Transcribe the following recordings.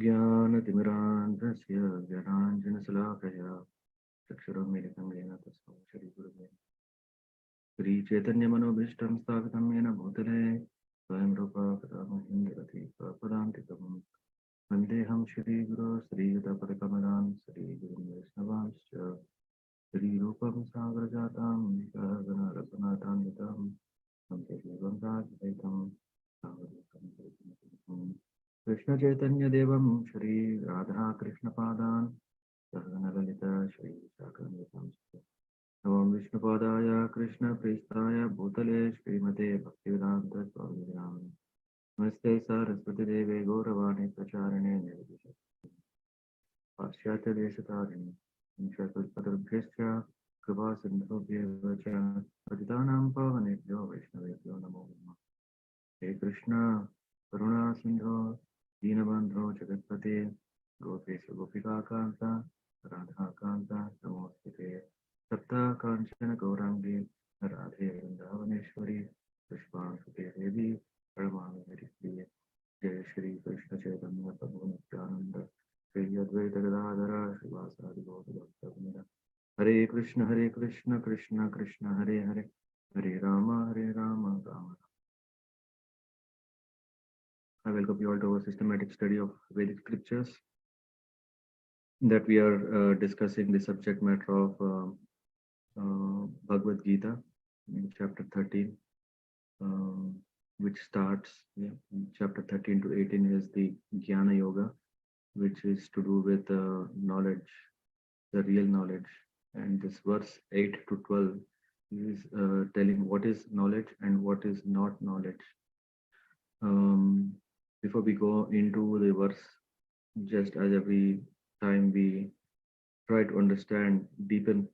ज्ञानतिमिरान्धस्य ज्ञानाञ्जनशलाकया चक्षुरुन्मीलितं येन तस्मै श्रीगुरुवे श्रीचैतन्यमनोभीष्टं स्थापितं येन भूतले स्वयं रूपा कदा मह्यं ददति स्वपदान्तिकं वन्देऽहं श्रीगुरो श्रीयुतपदकमलां श्रीगुरुं वैष्णवांश्च श्रीरूपं सागरजातां सहगणरघुनाथान्वितां वन्दे देवं राजदैतं सागरजातं कृष्ण चैतन्य देवं श्री राधा कृष्ण पादान सहगण ललिता श्री विशाखान्वितांश्च नमो विष्णुपादाय कृष्ण प्रेष्ठाय भूतले श्रीमते भक्तिवेदांत स्वामी नामिने नमस्ते सरस्वती देवे गौरवाणी प्रचारिणे निर्विशेषे पाश्चात्य देशतारिणे संशयकल्पतरुभ्यश्च कृपा सिन्धुभ्येव च पतितानां पावनेभ्यो वैष्णवेभ्यो नमो नमः। हे कृष्ण करुणा सिन्धो दीनबन्धो जगत्पते गोपेश गोपिकान्त राधाकान्त नमोऽस्तुते सप्तकाञ्चन गौराङ्गी राधे वृन्दावनेश्वरी पुष्पांशुते देवी प्रणमामि हरिप्रिये जय श्री कृष्ण चैतन्य प्रभु नित्यानंद श्री अद्वैत गदाधर श्रीवासादि गौरभक्तवृंद हरे Krishna Krishna Krishna Hare Hare Hare Ram Ram Ram. I welcome you all to our systematic study of Vedic scriptures that we are discussing the subject matter of Bhagavad Gita in chapter 13, which starts, in chapter 13 to 18 is the Jnana Yoga, which is to do with knowledge, the real knowledge. And this verse 8 to 12 is telling what is knowledge and what is not knowledge. Before we go into the verse, just as every time we try to understand, deepen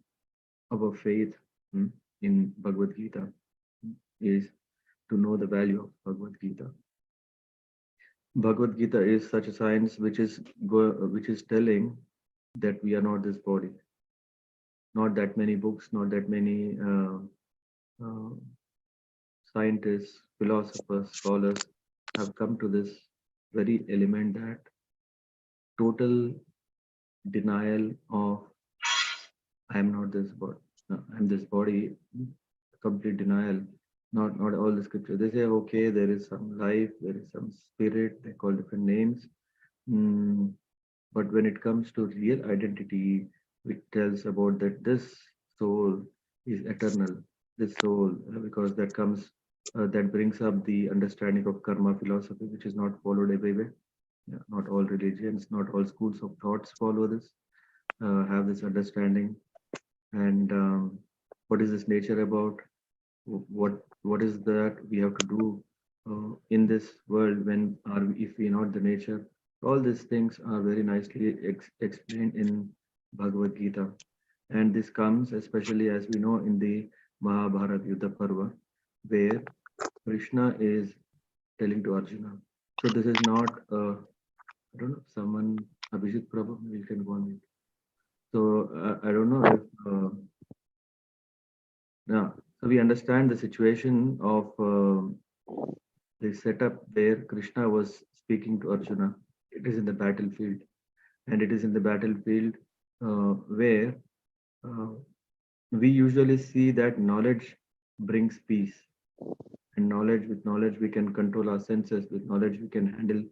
our faith in Bhagavad Gita, is to know the value of Bhagavad Gita. Bhagavad Gita is such a science which is telling that we are not this body. Not that many books, not that many scientists, philosophers, scholars have come to this very element that total denial of I am not this body, I'm this body, complete denial. Not all the scripture. They say, okay, there is some life, there is some spirit, they call different names. But when it comes to real identity, it tells about that this soul is eternal, this soul, because that brings up the understanding of karma philosophy, which is not followed everywhere. Not all religions, not all schools of thoughts follow this, have this understanding. And what is this nature about? What is that we have to do in this world when are we, if we are not the nature? All these things are very nicely explained in Bhagavad Gita, and this comes especially as we know in the Mahabharata Yuddha Parva, where Krishna is telling to Arjuna. So this is not I don't know, someone Abhijit Prabhu, we can go on it. So I don't know if yeah, so we understand the situation of the setup where Krishna was speaking to Arjuna. It is in the battlefield, and it is in the battlefield where uh, we usually see that knowledge brings peace, and with knowledge we can control our senses. With knowledge we can handle,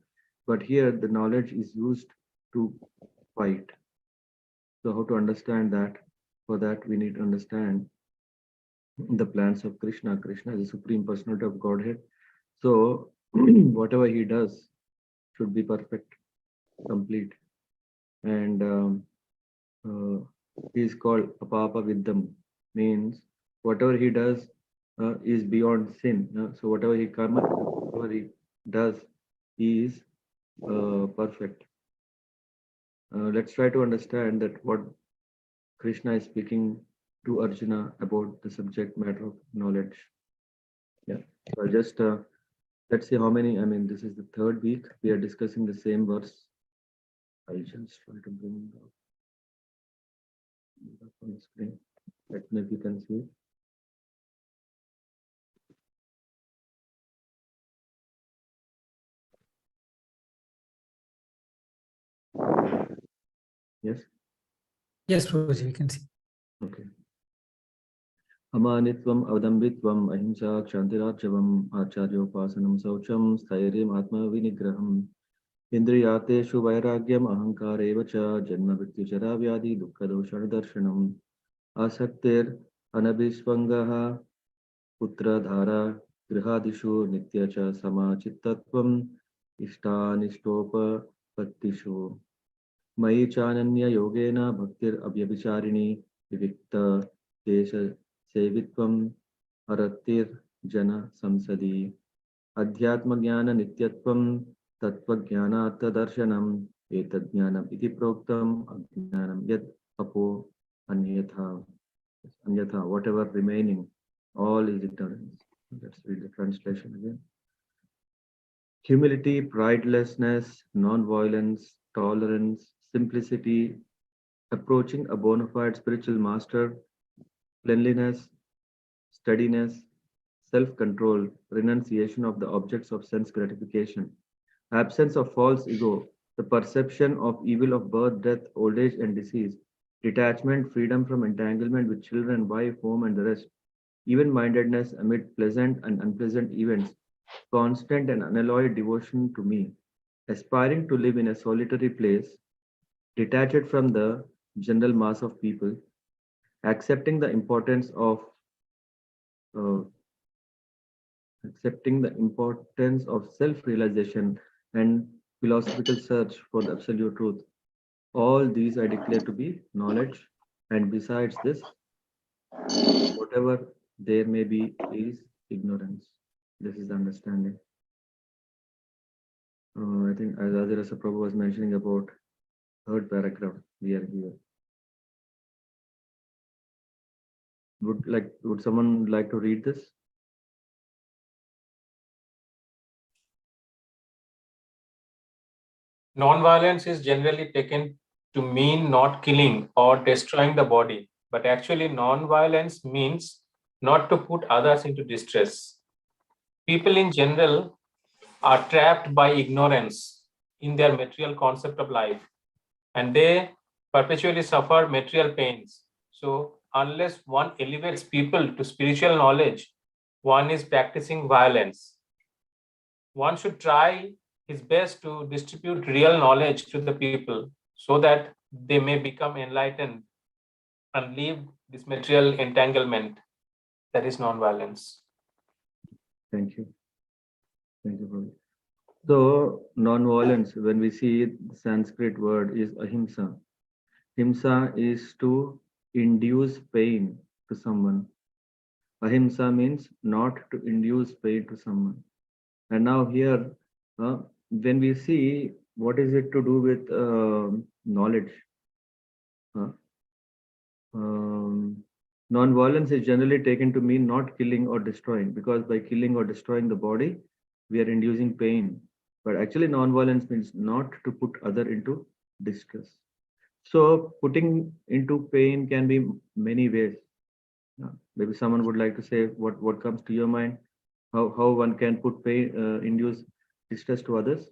but here the knowledge is used to fight. So how to understand that? For that we need to understand the plans of Krishna. Krishna is the supreme personality of Godhead. So whatever he does should be perfect, complete, and uh, he is called Apapa Viddham, means whatever he does is beyond sin. So whatever he does is perfect. Let's try to understand that what Krishna is speaking to Arjuna about the subject matter of knowledge. Yeah. So just let's see how many. I mean, this is the third week we are discussing the same verse. I'll just try to bring it up on the screen. Let me know if you can see it. Yes? Yes, Prabhuji, we can see. Okay. Amanitvam, Avdambitvam, Ahimsa, Kshantirajyavam, Acharyopasanam, Saucham, Stairim, Atma Vinigraham, Indriyateshu Vairagyam, Ahankarevacha, Janma Mrityuchara Vyadi, Dukkha Darshanam, Asaktir, Anabhisvangaha, Putra Dhara, Grihadishu, Nityacha, Samachittatvam, Ishtanistopa, Pattishu. मयि चानन्य योगेन भक्तिर अव्यभिचारिणी विविक्त देश सेवित्वम अरतिर जन संसदि अध्यात्म ज्ञान नित्यत्वम तत्वज्ञानार्थ दर्शनम एतज्ज्ञानम इति प्रोक्तम अज्ञानम यत् अपो अन्यथा अन्यथा whatever remaining all is ignorance. Let's read the translation again. Humility, pridelessness, non-violence, tolerance, simplicity, approaching a bona fide spiritual master, cleanliness, steadiness, self-control, renunciation of the objects of sense gratification, absence of false ego, the perception of evil of birth, death, old age, and disease, detachment, freedom from entanglement with children, wife, home, and the rest, even-mindedness amid pleasant and unpleasant events, constant and unalloyed devotion to me, aspiring to live in a solitary place, detached from the general mass of people, accepting the importance of uh, self-realization and philosophical search for the absolute truth. All these I declare to be knowledge, and besides this, whatever there may be is ignorance. This is the understanding. I think as Ajirasa Prabhu was mentioning about third paragraph, we are here. Would someone like to read this? Non-violence is generally taken to mean not killing or destroying the body, but actually non-violence means not to put others into distress. People in general are trapped by ignorance in their material concept of life, and they perpetually suffer material pains. So unless one elevates people to spiritual knowledge, one is practicing violence. One should try his best to distribute real knowledge to the people so that they may become enlightened and leave this material entanglement that is non-violence. Thank you. Thank you, Prabhu. So, non-violence, when we see it, the Sanskrit word is ahimsa. Himsa is to induce pain to someone. Ahimsa means not to induce pain to someone. And now here, when we see what is it to do with knowledge, non-violence is generally taken to mean not killing or destroying, because by killing or destroying the body, we are inducing pain. But actually, non-violence means not to put other into distress. So putting into pain can be many ways. Maybe someone would like to say what comes to your mind, how one can put pain, induce distress to others.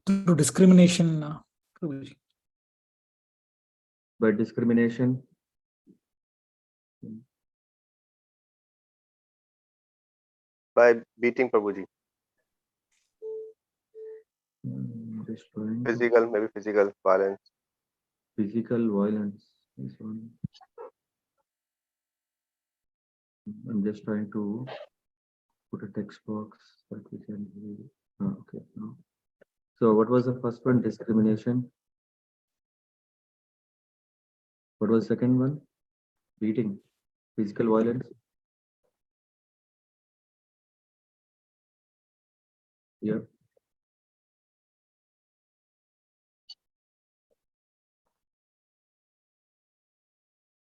Through discrimination. Prabhuji. By discrimination. By beating Prabhuji. Destroying. Physical, maybe physical violence. Physical violence is one. I'm just trying to put a text box that we can read. Oh, okay. No. So what was the first one? Discrimination. What was the second one? Beating. Physical violence. Yeah.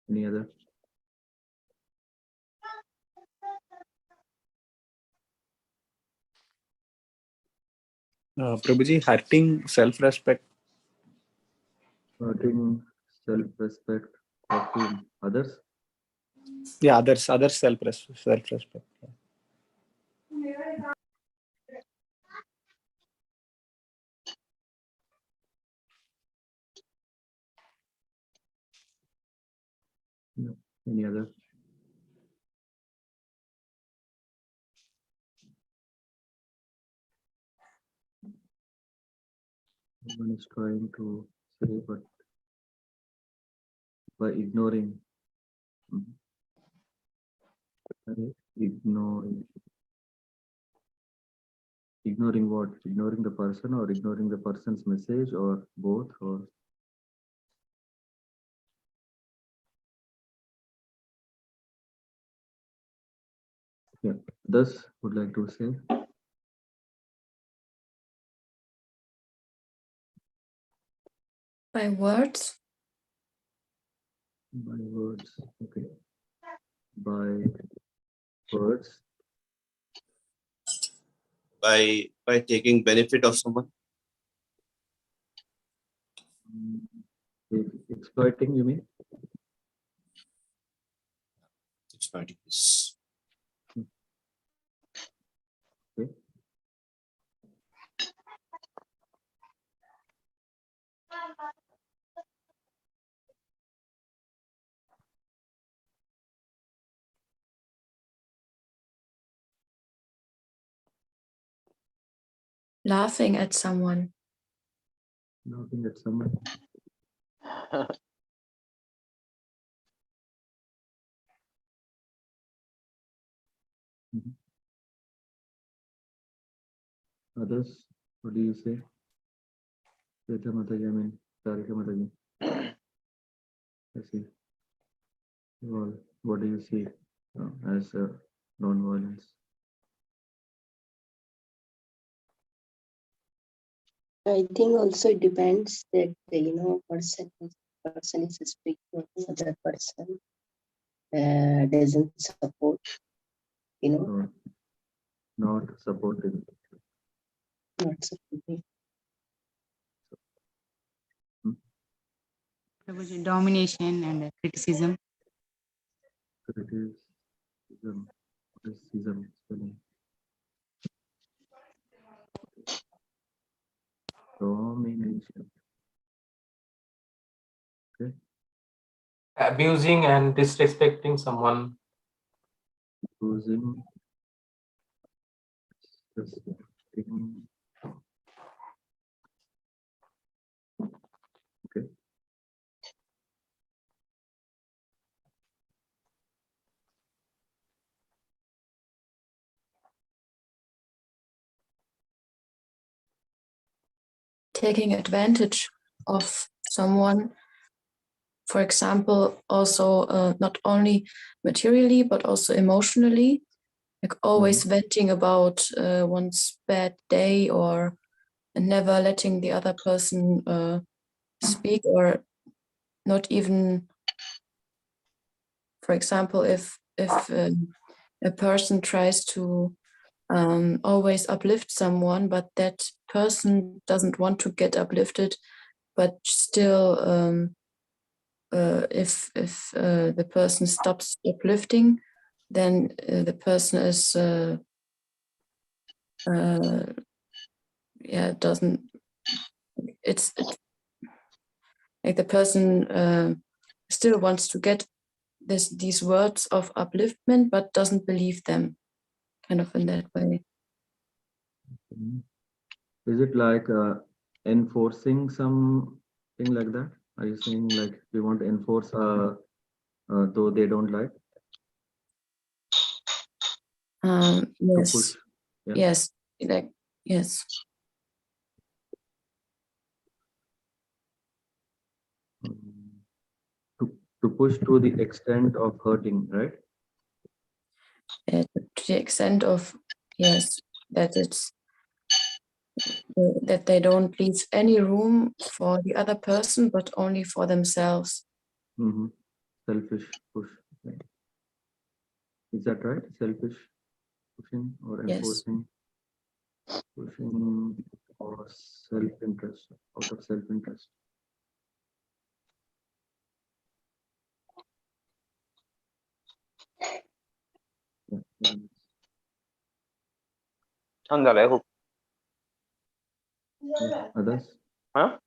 Any other? Prabhuji, hurting self-respect. Hurting self-respect of whom? Others? Yeah, others self-respect. No. Any other? One is trying to say, but by ignoring, right? Ignoring what? Ignoring the person or ignoring the person's message or both? Or yeah, thus would like to say. By words? By words, okay. By words, by taking benefit of someone. exploiting, you mean? Exploiting this. Okay. Laughing at someone? Laughing at someone. Mhm. Others, what do you say? Shweta Mataji, I mean, Sarika Mataji. I see. Well, what do you see as non-violence? I think also it depends that person is speaking, other person doesn't support, Not, not supportive. not supporting. Domination and criticism. Criticism. What is schism spelling? Domination. Okay. Abusing and disrespecting someone. Using. Disrespecting. Okay. Taking advantage of someone, for example, also not only materially, but also emotionally, like always venting about one's bad day or never letting the other person speak, or not even, for example, if a person tries to always uplift someone, but that person doesn't want to get uplifted, but still if the person stops uplifting, then the person is doesn't, it's like the person still wants to get these words of upliftment, but doesn't believe them, kind of in that way. Is it like enforcing something like that? Are you saying like we want to enforce though they don't like? Yes. push, yeah. Yes. Like, yes. To push to the extent of hurting, right? To the extent of, yes, that it's that they don't leave any room for the other person, but only for themselves. Selfish push. Right. Is that right? Selfish pushing or enforcing? Yes. Pushing or self-interest, out of self-interest. Andale, I hope. Others? Huh?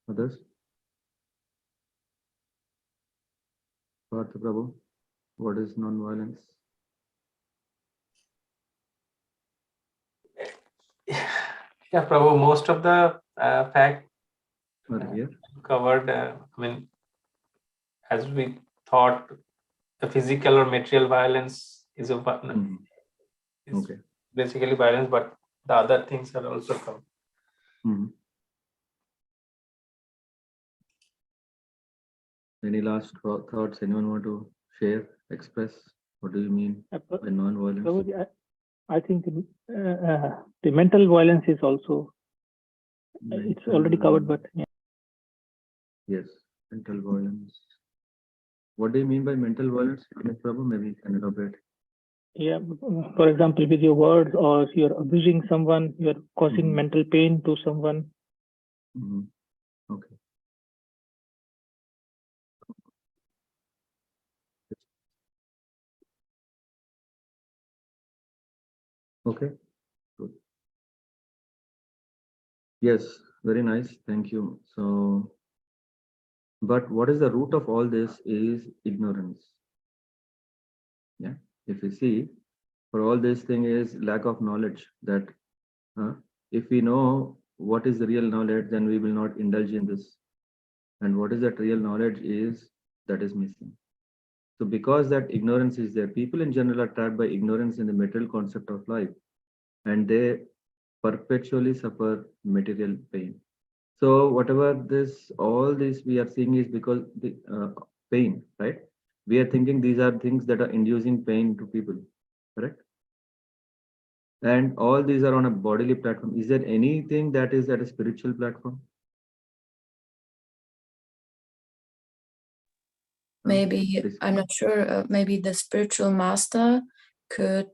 Others? Partha Prabhu, what is non-violence? Yeah, Prabhu, most of the fact Are here? covered, I mean, as we thought, the physical or material violence is is Okay. basically violence, but the other things are also covered. Mhm. Any last thoughts anyone want to share, express? What do you mean by non-violence? Prabhuji, I think the mental violence is also, it's already covered, but yeah. Yes, mental violence. What do you mean by mental violence? Prabhu, maybe you can elaborate. Yeah, for example, with your words, or you're abusing someone, you're causing Mhm. mental pain to someone. Mhm. Okay. Okay. Good. Yes, very nice. Thank you. So, but what is the root of all this is ignorance. Yeah. If you see, for all this thing is lack of knowledge. That if we know what is the real knowledge, then we will not indulge in this. And what is that real knowledge is that is missing. So because that ignorance is there, people in general are trapped by ignorance in the material concept of life, and they perpetually suffer material pain. So whatever all this we are seeing is because the pain, right? We are thinking these are things that are inducing pain to people, correct? And all these are on a bodily platform. Is there anything that is at a spiritual platform? Maybe, This- I'm not sure, maybe the spiritual master could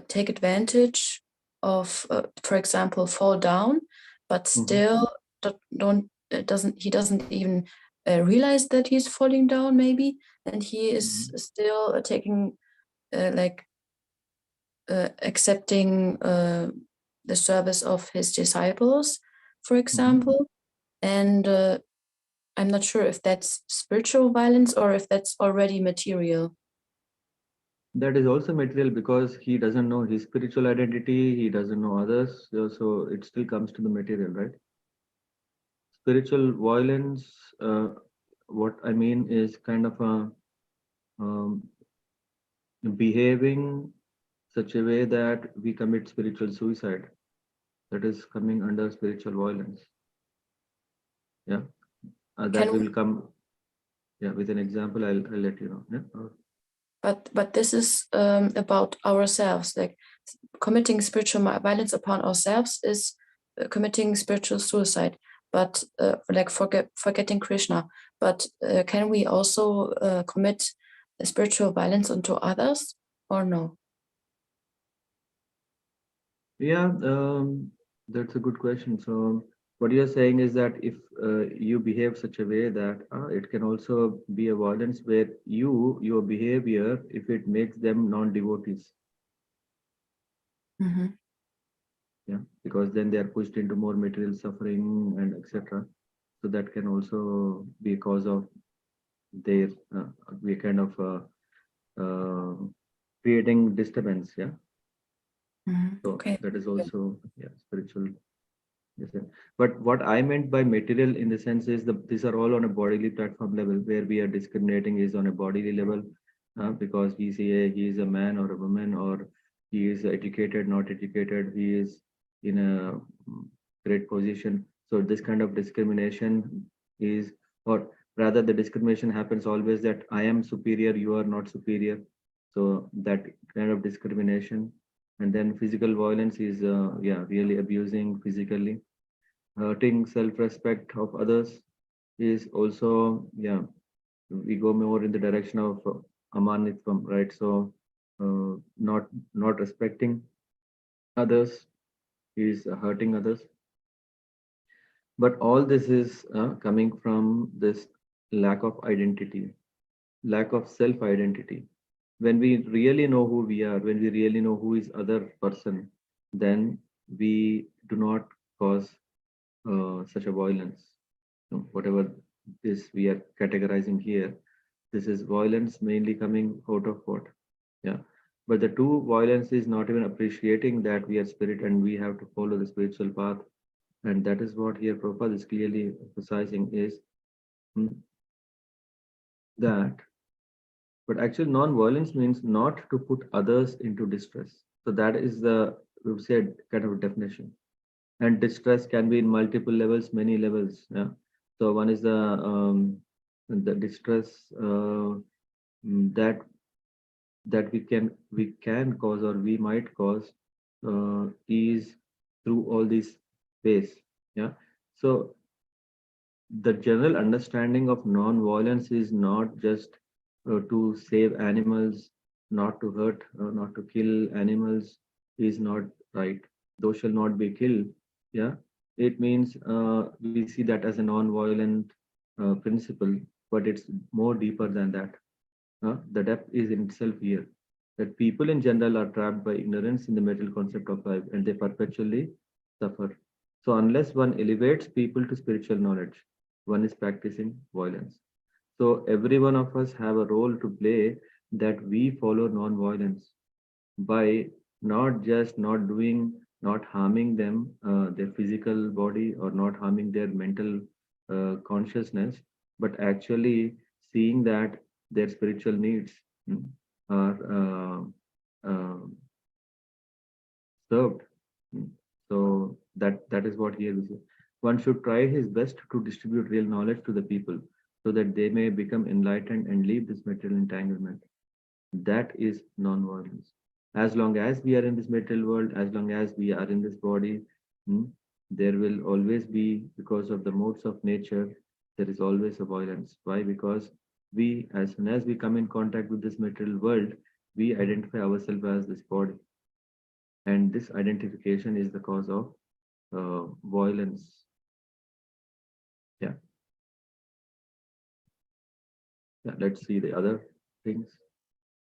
take advantage of, for example, fall down, but still he doesn't even realize that he's falling down, maybe, and he is still taking like accepting the service of his disciples, for example, and I'm not sure if that's spiritual violence or if that's already material. That is also material because he doesn't know his spiritual identity, he doesn't know others, so it still comes to the material, right? Spiritual violence, what I mean is kind of a behaving such a way that we commit spiritual suicide. That is coming under spiritual violence. Yeah, that we will come. Yeah, with an example, I'll let you know. Yeah. But this is about ourselves. Like committing spiritual violence upon ourselves is committing spiritual suicide. But like forgetting Krishna. But can we also commit spiritual violence onto others or no? Yeah, that's a good question. So what you're saying is that if you behave such a way that it can also be a violence where your behavior, if it makes them non-devotees. Mm-hmm. Yeah, because then they are pushed into more material suffering and etc. So that can also be a cause of their we kind of creating disturbance. Yeah. Mm-hmm. So Okay. that is also spiritual. Yes, sir. But what I meant by material in the sense is these are all on a bodily platform level where we are discriminating is on a bodily level because we say he is a man or a woman or he is educated, not educated, he is in a great position. So this kind of discrimination is, or rather the discrimination happens always that I am superior, you are not superior. So that kind of discrimination. And then physical violence is, really abusing physically. Hurting self-respect of others is also, we go more in the direction of amanitvam, right? So not respecting others is hurting others. But all this is coming from this lack of identity, lack of self-identity. when we really know who we are, when we really know who is other person, then we do not cause such a violence. Whatever this we are categorizing here, this is violence mainly coming out of what? Yeah. But the true violence is not even appreciating that we are spirit and we have to follow the spiritual path. And that is what here Prabhupada is clearly emphasizing is that, but actually non-violence means not to put others into distress. So that is the, we've said, kind of a definition. And distress can be in multiple levels, many levels. Yeah. So one is the distress that we can cause or we might cause is through all these ways. Yeah. So the general understanding of non-violence is not just to save animals, not to hurt, not to kill animals is not right. Those shall not be killed. Yeah, it means we see that as a non-violent principle, but it's more deeper than that. The depth is in itself here. That people in general are trapped by ignorance in the material concept of life and they perpetually suffer. So unless one elevates people to spiritual knowledge, one is practicing violence. So every one of us have a role to play that we follow non-violence by not just not doing, not harming them, their physical body or not harming their mental consciousness, but actually seeing that their spiritual needs are served. So that is what here is. One should try his best to distribute real knowledge to the people so that they may become enlightened and leave this material entanglement. That is non-violence. As long as we are in this material world, as long as we are in this body, there will always be, because of the modes of nature, there is always a violence. Why? Because we, as soon as we come in contact with this material world, we identify ourselves as this body. And this identification is the cause of violence. Yeah. Yeah. Let's see the other things.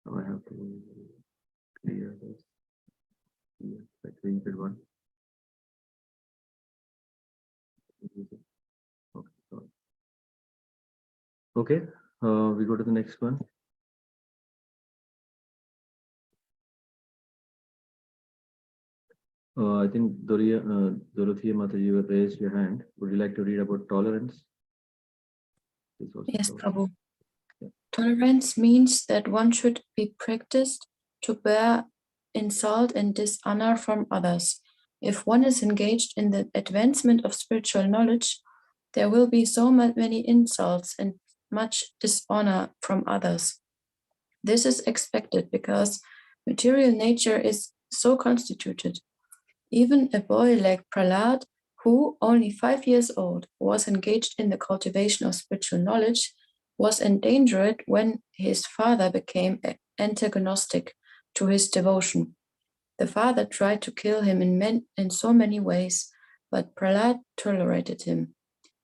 Now I have to clear this. Yeah, the created one. Okay. Sorry. Okay. We go to the next one. I think Dorothea Mata, you raised your hand. Would you like to read about tolerance? Yes, Prabhu. Tolerance means that one should be practiced to bear insult and dishonor from others. If one is engaged in the advancement of spiritual knowledge, there will be so many insults and much dishonor from others. This is expected because material nature is so constituted. Even a boy like Prahlad, who, only 5 years old, was engaged in the cultivation of spiritual knowledge, was endangered when his father became antagonistic to his devotion. The father tried to kill him in so many ways, but Prahlad tolerated him.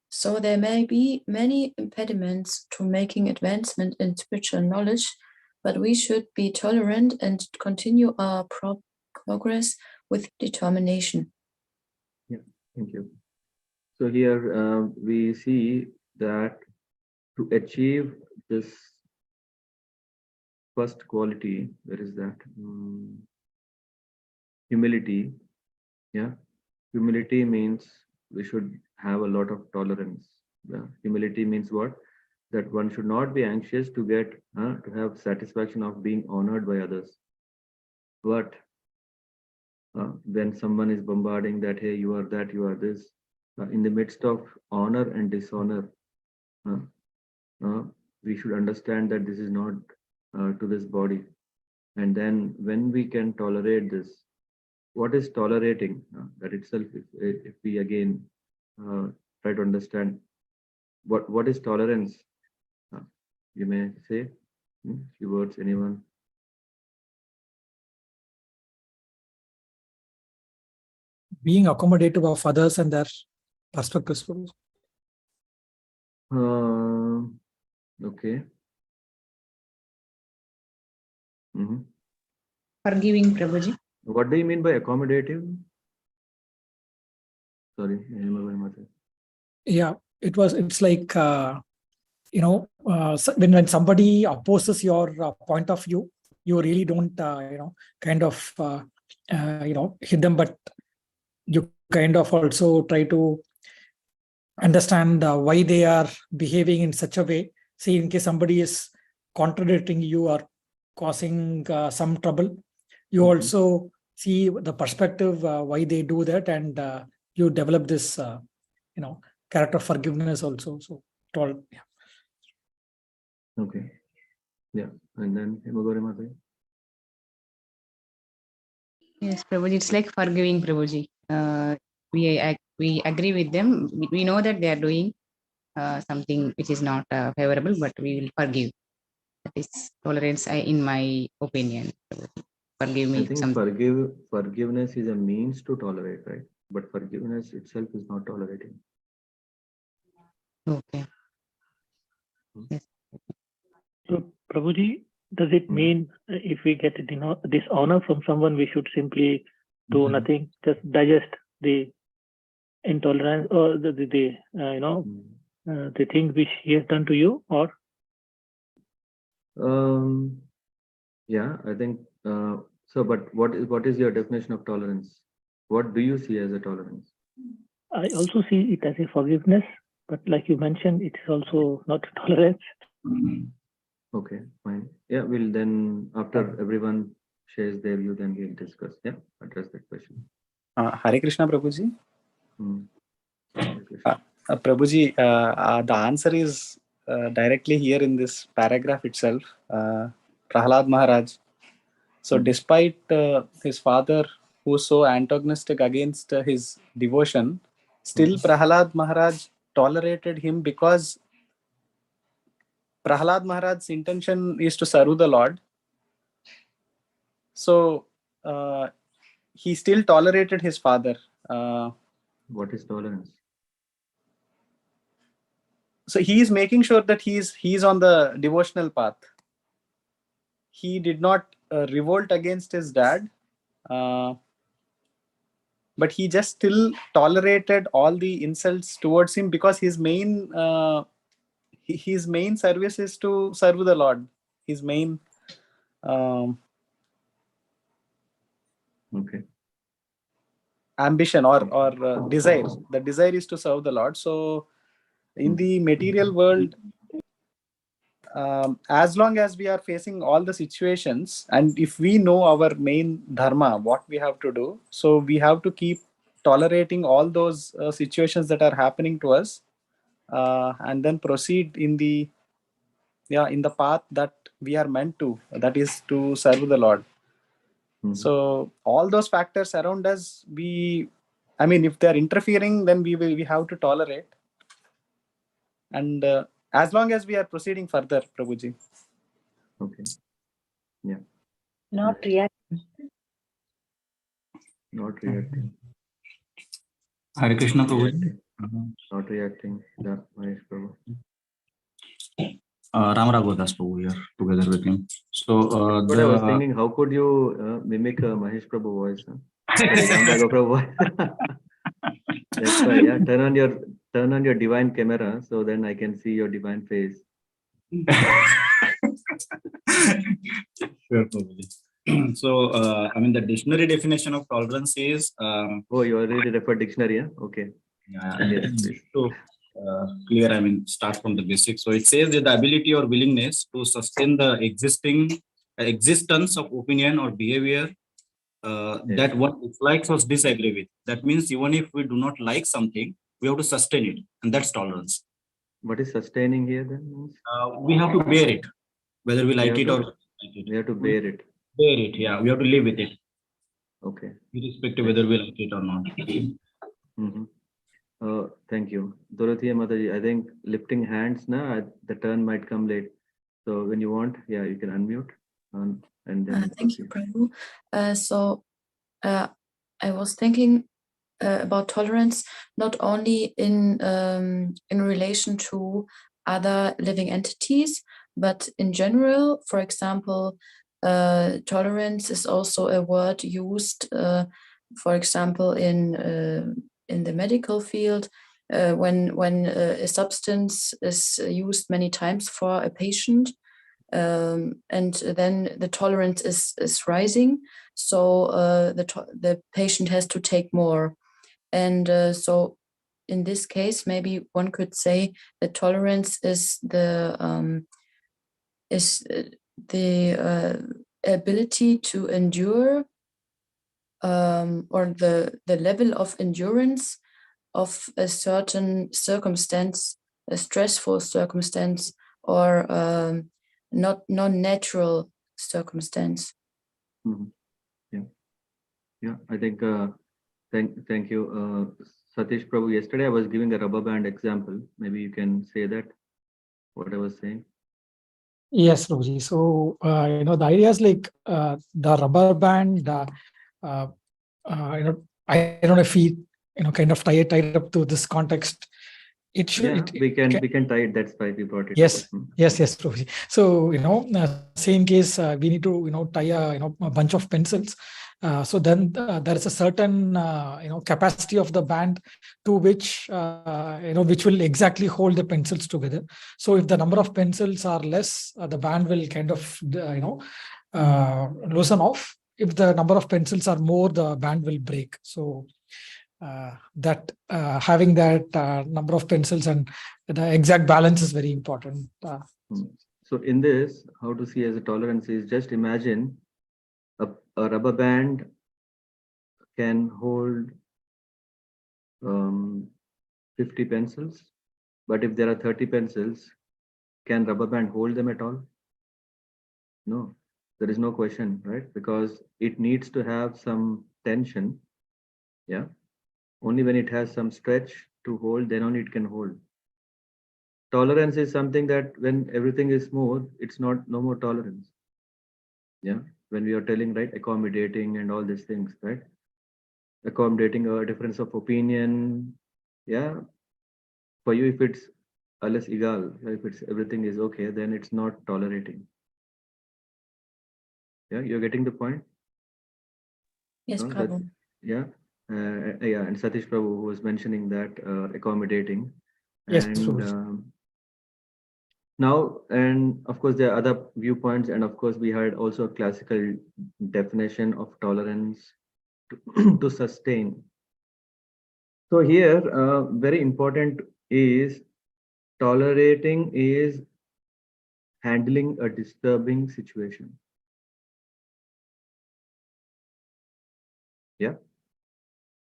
So there may be many impediments to making advancement in spiritual knowledge, but we should be tolerant and continue our progress with determination. Yeah, thank you. So here we see that to achieve this first quality, where is that? Humility. Yeah, humility means we should have a lot of tolerance. Yeah. Humility means what? That one should not be anxious to get to have satisfaction of being honored by others. But when someone is bombarding that, hey, you are that, you are this, in the midst of honor and dishonor, we should understand that this is not to this body. And then when we can tolerate this, what is tolerating? That itself, if we again try to understand what is tolerance, you may say few words, anyone. Being accommodative of others and their perspectives. Okay. Mhm. Forgiving, Prabhuji. What do you mean by accommodative? Sorry, Hema Mata. Yeah, it's like, when somebody opposes your point of view, you really don't, kind of, hit them, but you kind of also try to understand why they are behaving in such a way. See, in case somebody is contradicting you or causing some trouble, you Mhm. also see the perspective why they do that, and you develop this, character forgiveness also. So, it all, yeah. Okay. Yeah. And then Hema Mata. Yes, Prabhuji, it's like forgiving, Prabhuji. We agree with them. We know that they are doing something which is not favorable, but we will forgive. That is tolerance, in my opinion. Prabhuji. Forgive I me think something. forgiveness is a means to tolerate, right? But forgiveness itself is not tolerating. Okay. Yes. So, Prabhuji, does it mean if we get dishonor from someone, we should simply do nothing, just digest the intolerance or the thing which he has done to you, or? Yeah, I think so. But what is your definition of tolerance? What do you see as a tolerance? I also see it as a forgiveness, but like you mentioned, it is also not tolerance. Okay, fine. Yeah, we'll then after everyone shares their view, then we'll discuss. Yeah, address that question. Hare Krishna, Prabhuji. Hare Krishna. Prabhuji, the answer is directly here in this paragraph itself. Prahlad Maharaj. So, despite his father, who's so antagonistic against his devotion, still Prahlad Maharaj tolerated him because Prahlad Maharaj's intention is to serve the Lord. So, he still tolerated his father. What is tolerance? So he is making sure that he's on the devotional path. He did not revolt against his dad, but he just still tolerated all the insults towards him because his main service is to serve the Lord. His main ambition or desire. The desire is to serve the Lord. So in the material world, as long as we are facing all the situations, and if we know our main dharma, what we have to do, so we have to keep tolerating all those situations that are happening to us, and then proceed in the path that we are meant to, that is to serve the Lord. So all those factors around us, if they are interfering, then we have to tolerate, and as long as we are proceeding further, Prabhuji. Okay. Yeah. Not reacting. Not reacting. Hare Krishna, Prabhu. Not reacting. Yeah, Mahesh Prabhu. Ram Raghudas Prabhu here together with him. So what I was thinking, how could you mimic a Mahesh Prabhu voice? Sorry, Ram Raghu Prabhu voice. That's why, yeah. Turn on your divine camera, so then I can see your divine face. Sure, Prabhuji. So, the dictionary definition of tolerance is. Oh, you already referred dictionary, yeah? Okay. Yeah. Yes, please. So, clear, start from the basics. So, it says that the ability or willingness to sustain the existence of opinion or behavior that one dislikes or disagree with. That means even if we do not like something, we have to sustain it, and that's tolerance. What is sustaining here then? We have to bear it, whether we like it or not like it. We have to bear it. Bear it, yeah. We have to live with it. Okay. Irrespective whether we like it or not. Thank you. Dorothea Mataji, I think lifting hands, the turn might come late. So when you want, yeah, you can unmute. And then thank you, Prabhu. I was thinking about tolerance not only in relation to other living entities, but in general. For example, tolerance is also a word used, for example, in the medical field, when a substance is used many times for a patient, and then the tolerance is rising, so the patient has to take more, and so in this case, maybe one could say that tolerance is the ability to endure, or the level of endurance of a certain circumstance, a stressful circumstance, or not non-natural circumstance. Mhm. Yeah. I think thank you, Satish Prabhu. Yesterday I was giving a rubber band example. Maybe you can say that what I was saying. Yes, Prabhuji. So, the idea is like the rubber band, uh, I don't know if we, kind of tie it up to this context. It should, Yeah, we can tie it. That's why we brought it. yes, up. yes, Prabhuji. So, same case, we need to, tie a bunch of pencils. So then there is a certain, capacity of the band to which, which will exactly hold the pencils together. So if the number of pencils are less, the band will kind of, loosen off. If the number of pencils are more, the band will break. So that having that number of pencils and the exact balance is very important. So in this, how to see as a tolerance is just imagine a rubber band can hold 50 pencils, but if there are 30 pencils, can rubber band hold them at all? No, there is no question, right? Because it needs to have some tension. Yeah. Only when it has some stretch to hold, then only it can hold. Tolerance is something that when everything is smooth, it's no more tolerance. Yeah. When we are telling, right, accommodating and all these things, right? Accommodating a difference of opinion. Yeah. For you, if it's alles egal, if it's everything is okay, then it's not tolerating. Yeah, you're getting the point? Yes, No, Prabhu. yeah. Yeah, and Satish Prabhu was mentioning that accommodating. Yes, And Prabhuji. now, and of course, there are other viewpoints, and of course, we had also a classical definition of tolerance to sustain. So here, very important is tolerating is handling a disturbing situation. Yeah,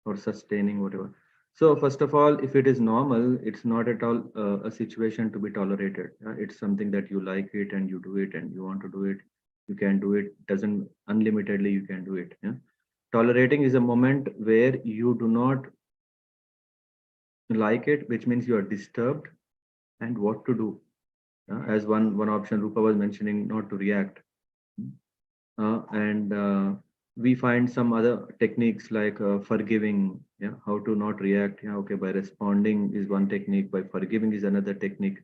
or sustaining, whatever. So first of all, if it is normal, it's not at all a situation to be tolerated. It's something that you like it and you do it and you want to do it. You can do it. Doesn't unlimitedly you can do it. Yeah. Tolerating is a moment where you do not like it, which means you are disturbed, and what to do. As one option Rupa was mentioning, not to react. And we find some other techniques like forgiving, yeah, how to not react. Yeah, okay, by responding is one technique, by forgiving is another technique.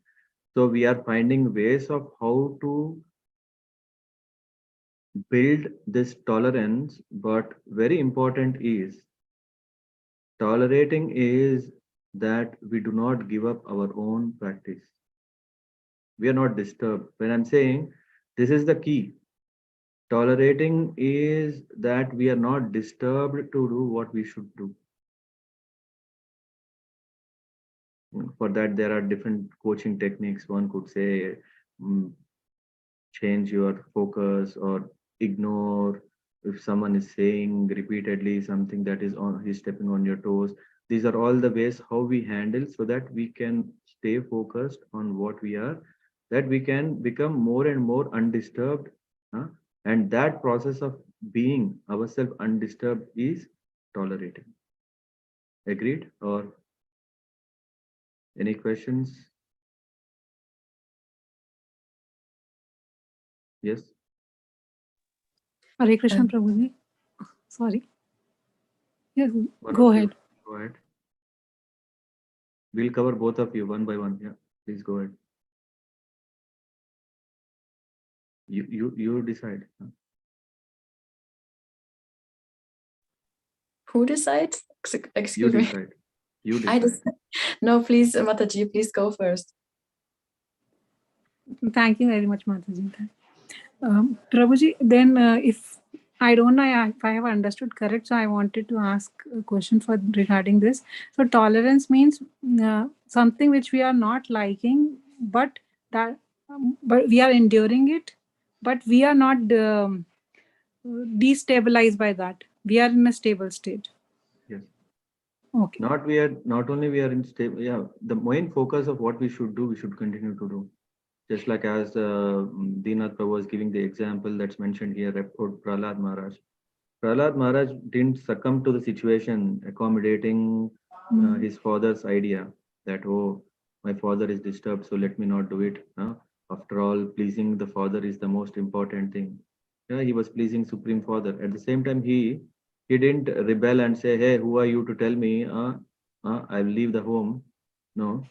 So we are finding ways of how to build this tolerance, but very important is tolerating is that we do not give up our own practice. We are not disturbed. When I'm saying this is the key, tolerating is that we are not disturbed to do what we should do. For that, there are different coaching techniques. One could say, change your focus or ignore if someone is saying repeatedly something that is on, he's stepping on your toes. These are all the ways how we handle so that we can stay focused on what we are, that we can become more and more undisturbed. And that process of being ourselves undisturbed is tolerating. Agreed? Or any questions? Yes. Hare Krishna, Prabhuji. Sorry. Yes, One go of you. ahead. Go ahead. We'll cover both of you one by one. Yeah, please go ahead. You decide. Who decides? You Excuse me. decide. You I decide. No, please, Mataji, please go first. Thank you very much, Mataji. Prabhuji, then if I don't know if I have understood correct, so I wanted to ask a question for regarding this. So tolerance means something which we are not liking, but but we are enduring it, but we are not destabilized by that. We are in a stable state. Yes. Okay. Not only we are in stable. Yeah, the main focus of what we should do, we should continue to do. Just like as Dinath Prabhu was giving the example that's mentioned here about Prahlad Maharaj. Prahlad Maharaj didn't succumb to the situation, accommodating his father's idea that, oh, my father is disturbed, so let me not do it. After all, pleasing the father is the most important thing. Yeah, he was pleasing Supreme Father. At the same time, he didn't rebel and say, hey, who are you to tell me I'll leave the home? No,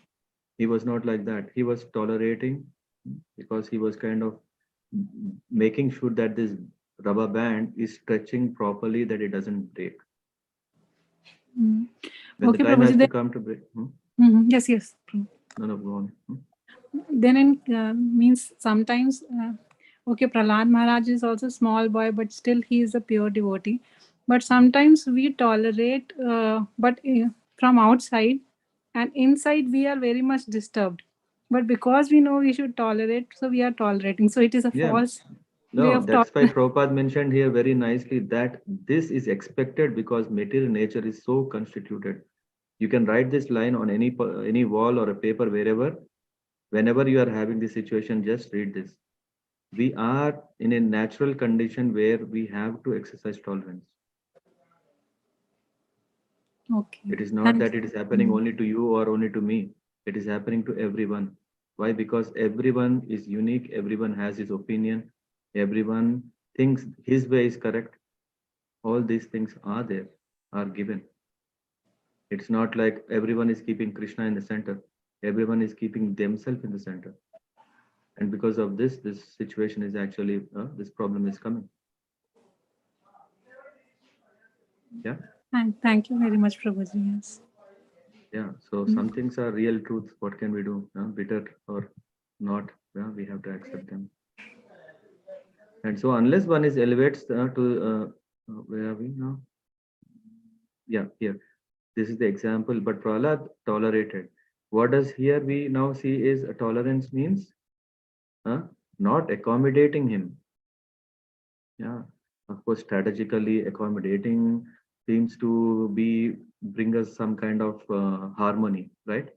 he was not like that. He was tolerating because he was kind of making sure that this rubber band is stretching properly, that it doesn't break. When Okay, the time Prabhuji, has to then, come to break. Yes, yes. No, go on. Then in means sometimes okay, Prahlad Maharaj is also a small boy, but still he is a pure devotee. But sometimes we tolerate, but from outside, and inside we are very much disturbed. But because we know we should tolerate, so we are tolerating. So it is a false way No, of that's why Prabhupada mentioned here very nicely that this is expected because material nature is so constituted. You can write this line on any wall or a paper, wherever. Whenever you are having this situation, just read this. We are in a natural condition where we have to exercise tolerance. Okay. It is not that it is happening only to you or only to me. It is happening to everyone. Why? Because everyone is unique. Everyone has his opinion. Everyone thinks his way is correct. All these things are there, are given. It's not like everyone is keeping Krishna in the center. Everyone is keeping themselves in the center. And because of this situation is actually, this problem is coming. Yeah. Thank you very much, Prabhuji. Yes. Yeah. So some things are real truths. What can we do? Bitter or not? Yeah, we have to accept them. And so unless one is elevates to where are we now? Yeah, here. This is the example. But Prahlad tolerated. What does here we now see is a tolerance means not accommodating him. Yeah, of course, strategically accommodating seems to bring us some kind of harmony, right?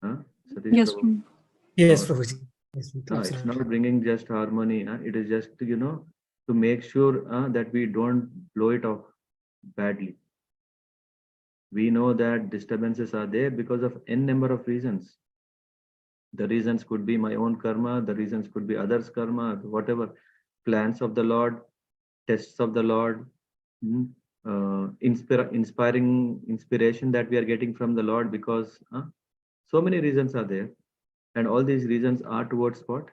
Satish Yes. Prabhu? Yes, Prabhuji. Yes, It's absolutely. not bringing just harmony. It is just to make sure that we don't blow it off badly. We know that disturbances are there because of n number of reasons. The reasons could be my own karma, the reasons could be others' karma, whatever, plans of the Lord, tests of the Lord, inspiration that we are getting from the Lord, because so many reasons are there. And all these reasons are towards what?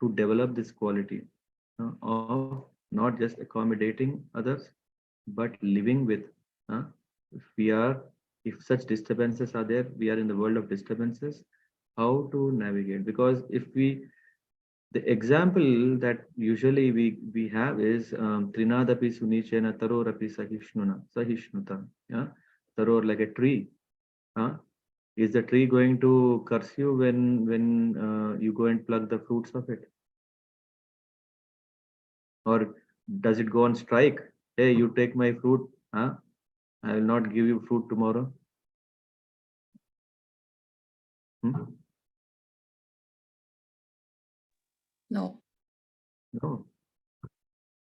To develop this quality of not just accommodating others, but living with. If such disturbances are there, we are in the world of disturbances, how to navigate? Because the example that usually we have is Trinadapi Sunichena Tarorapi Sahishnuta. Yeah, Taror, like a tree. Is the tree going to curse you when you go and pluck the fruits of it? Or does it go on strike? Hey, you take my fruit, I will not give you fruit tomorrow. No. No.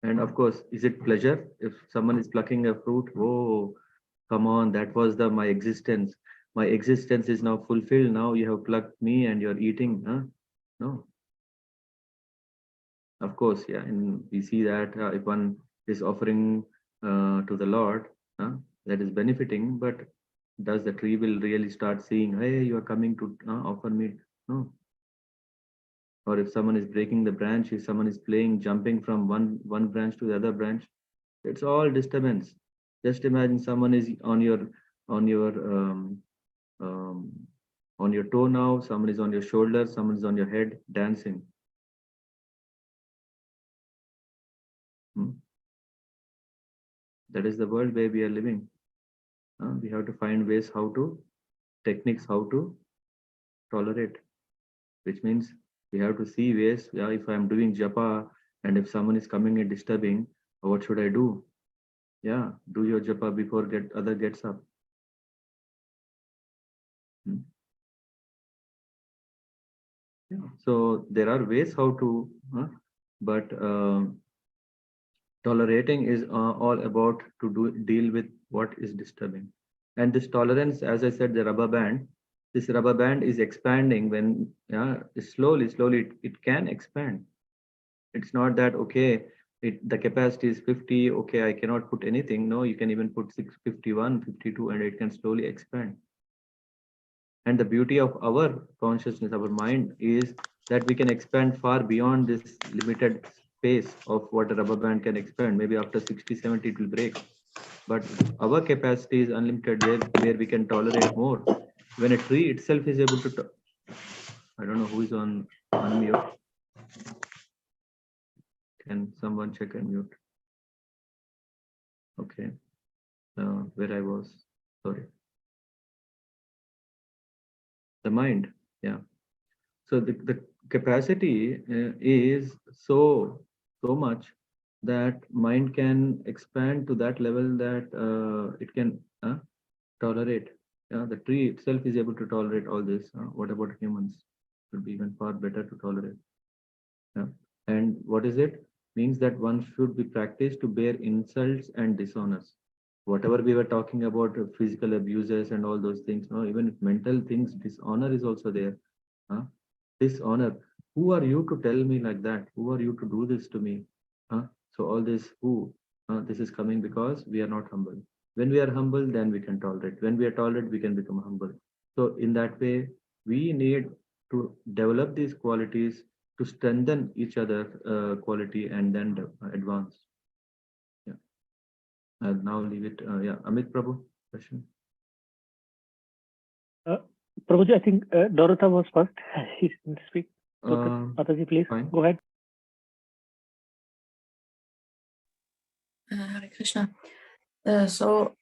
And of course, is it pleasure if someone is plucking a fruit? Oh, come on, that was my existence. My existence is now fulfilled. Now you have plucked me and you're eating. No. Of course, yeah. And we see that if one is offering to the Lord, that is benefiting. But does the tree will really start seeing, hey, you are coming to offer me? No. Or if someone is breaking the branch, if someone is jumping from one branch to the other branch, it's all disturbance. Just imagine someone is on your toe now, someone is on your shoulder, someone is on your head dancing. That is the world where we are living. We have to find ways techniques how to tolerate, which means we have to see ways. Yeah, if I'm doing japa and if someone is coming and disturbing, what should I do? Yeah, do your japa before other gets up. Yeah. So there are ways how to, but tolerating is all about to deal with what is disturbing. And this tolerance, as I said, the rubber band, this rubber band is expanding when slowly it can expand. It's not that okay, the capacity is 50, okay, I cannot put anything. No, you can even put 651, 52, and it can slowly expand. And the beauty of our consciousness, our mind, is that we can expand far beyond this limited space of what a rubber band can expand. Maybe after 60, 70, it will break. But our capacity is unlimited, where we can tolerate more. When a tree itself is able to, I don't know who is on unmute. Can someone check and mute? Okay. Where I was, sorry. The mind, yeah. So the capacity is so much that mind can expand to that level that it can tolerate. The tree itself is able to tolerate all this. What about humans? Should be even far better to tolerate. And what is it? Means that one should be practiced to bear insults and dishonors. Whatever we were talking about, physical abuses and all those things, even if mental things, dishonor is also there. Dishonor. Who are you to tell me like that? Who are you to do this to me? So all this, this is coming because we are not humble. When we are humble, then we can tolerate. When we are tolerant, we can become humble. So in that way, we need to develop these qualities to strengthen each other quality and then advance. Yeah. I'll now leave it. Yeah, Amit Prabhu, question. Prabhuji, I think Dorotha was first. She didn't speak. Mataji, please fine. go ahead. Hare Krishna. So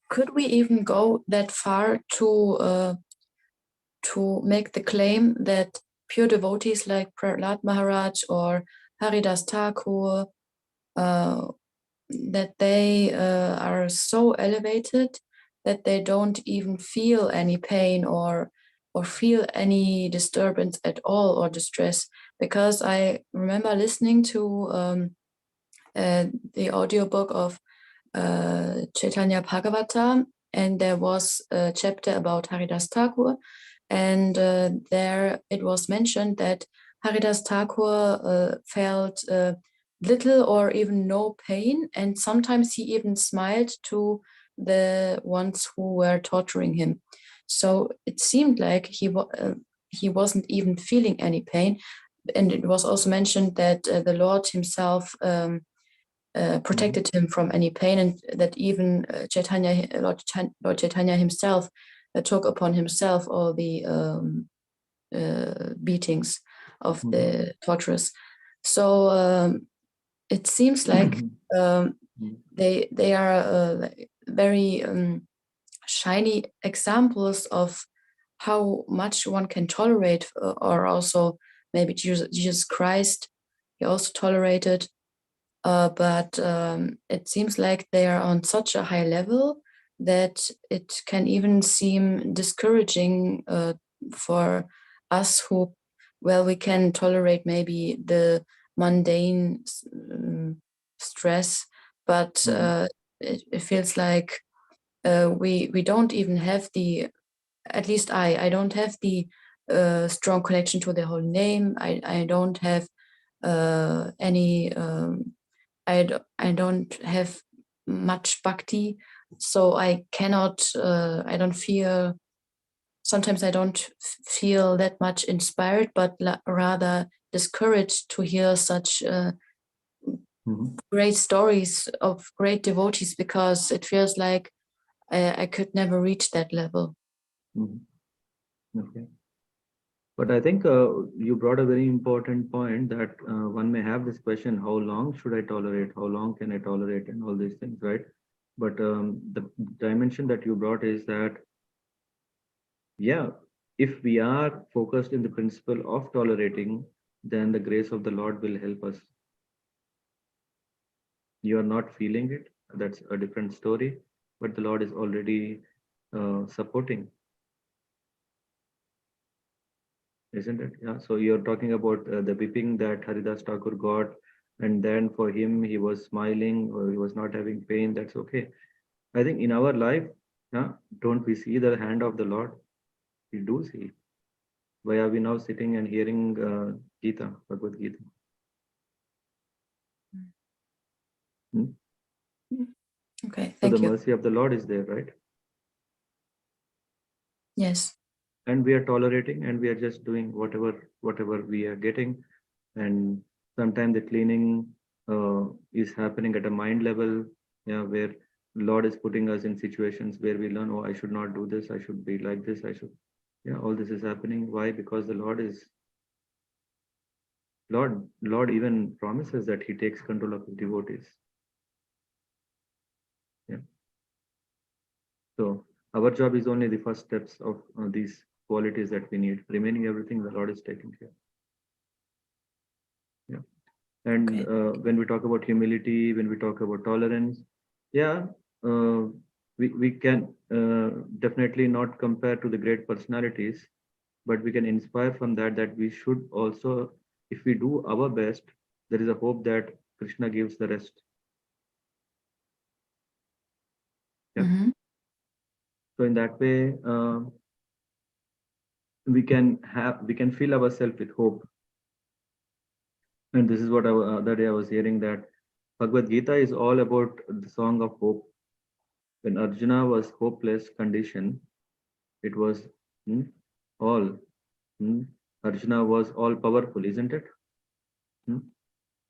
could we even go that far to make the claim that pure devotees like Prahlad Maharaj or Haridas Thakur, that they are so elevated that they don't even feel any pain or feel any disturbance at all or distress? Because I remember listening to the audiobook of Chaitanya Bhagavata, and there was a chapter about Haridas Thakur, and there it was mentioned that Haridas Thakur felt little or even no pain, and sometimes he even smiled to the ones who were torturing him. So it seemed like he wasn't even feeling any pain. And it was also mentioned that the Lord himself protected him from any pain, and that even Lord Chaitanya himself took upon himself all the beatings of the torturers. So it seems like they are very shiny examples of how much one can tolerate, or also maybe Jesus Christ, he also tolerated. But it seems like they are on such a high level that it can even seem discouraging for us who, well, we can tolerate maybe the mundane stress, but it feels like we don't even have the, at least I don't have the strong connection to the holy name. I don't have any I don't have much bhakti, so I cannot, I don't feel, sometimes I don't feel that much inspired, but rather discouraged to hear such great stories of great devotees, because it feels like I could never reach that level. Okay. But I think you brought a very important point that one may have this question, how long should I tolerate? How long can I tolerate? And all these things, right? But the dimension that you brought is that, yeah, if we are focused in the principle of tolerating, then the grace of the Lord will help us. You are not feeling it, that's a different story, but the Lord is already supporting. Isn't it? Yeah. So you're talking about the whipping that Haridas Thakur got, and then for him, he was smiling or he was not having pain. That's okay. I think in our life, don't we see the hand of the Lord? We do see. Why are we now sitting and hearing Gita, Bhagavad Gita? Okay, so thank the you. mercy of the Lord is there, right? Yes. And we are tolerating, and we are just doing whatever we are getting. And sometimes the cleaning is happening at a mind level, where Lord is putting us in situations where we learn, oh, I should not do this, I should be like this, I should, all this is happening. Why? Because the Lord even promises that he takes control of his devotees. So our job is only the first steps of these qualities that we need. Remaining everything the Lord is taking care. And when we talk about humility, when we talk about tolerance, we can definitely not compare to the great personalities, but we can inspire from that we should also, if we do our best, there is a hope that Krishna gives the rest. So in that way, we can fill ourselves with hope. And this is what the other day I was hearing, that Bhagavad Gita is all about the song of hope. When Arjuna was hopeless condition, it was all. Arjuna was all powerful, isn't it?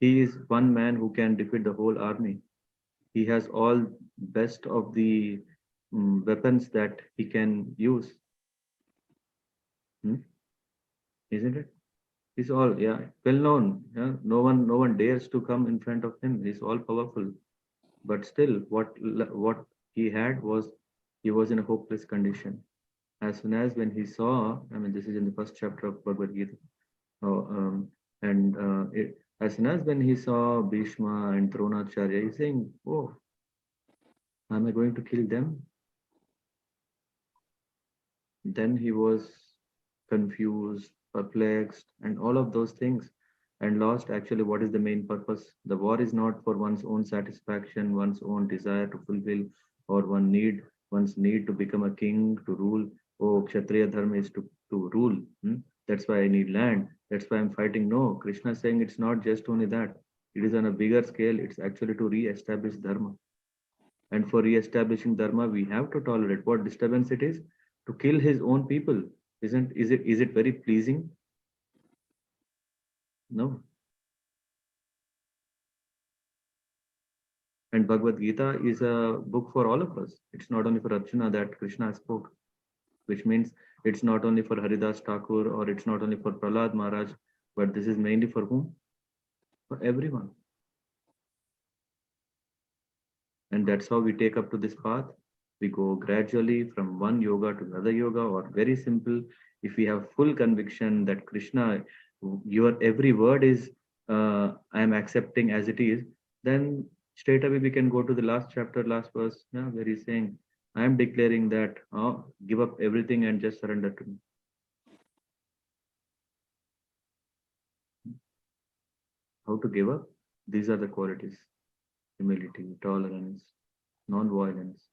He is one man who can defeat the whole army. He has all best of the weapons that he can use. Isn't it? He's all well known. No one dares to come in front of him. He's all powerful. But still, what he had was, he was in a hopeless condition. As soon as when he saw, this is in the first chapter of Bhagavad Gita, as soon as when he saw Bhishma and Dronacharya, he's saying, oh, am I going to kill them? Then he was confused, perplexed, and all of those things, and lost actually what is the main purpose. The war is not for one's own satisfaction, one's own desire to fulfill, or one's need to become a king, to rule. Oh, Kshatriya Dharma is to rule. That's why I need land. That's why I'm fighting. No, Krishna is saying it's not just only that. It is on a bigger scale. It's actually to re-establish Dharma. And for re-establishing Dharma, we have to tolerate what disturbance it is. To kill his own people. Is it very pleasing? No. And Bhagavad Gita is a book for all of us. It's not only for Arjuna that Krishna spoke, which means it's not only for Haridas Thakur or it's not only for Prahlad Maharaj, but this is mainly for whom? For everyone. And that's how we take up to this path. We go gradually from one yoga to another yoga, or very simple. If we have full conviction that Krishna, your every word is, I am accepting as it is, then straight away we can go to the last chapter, last verse, where he's saying, I am declaring that, give up everything and just surrender to me. How to give up? These are the qualities: humility, tolerance, non-violence,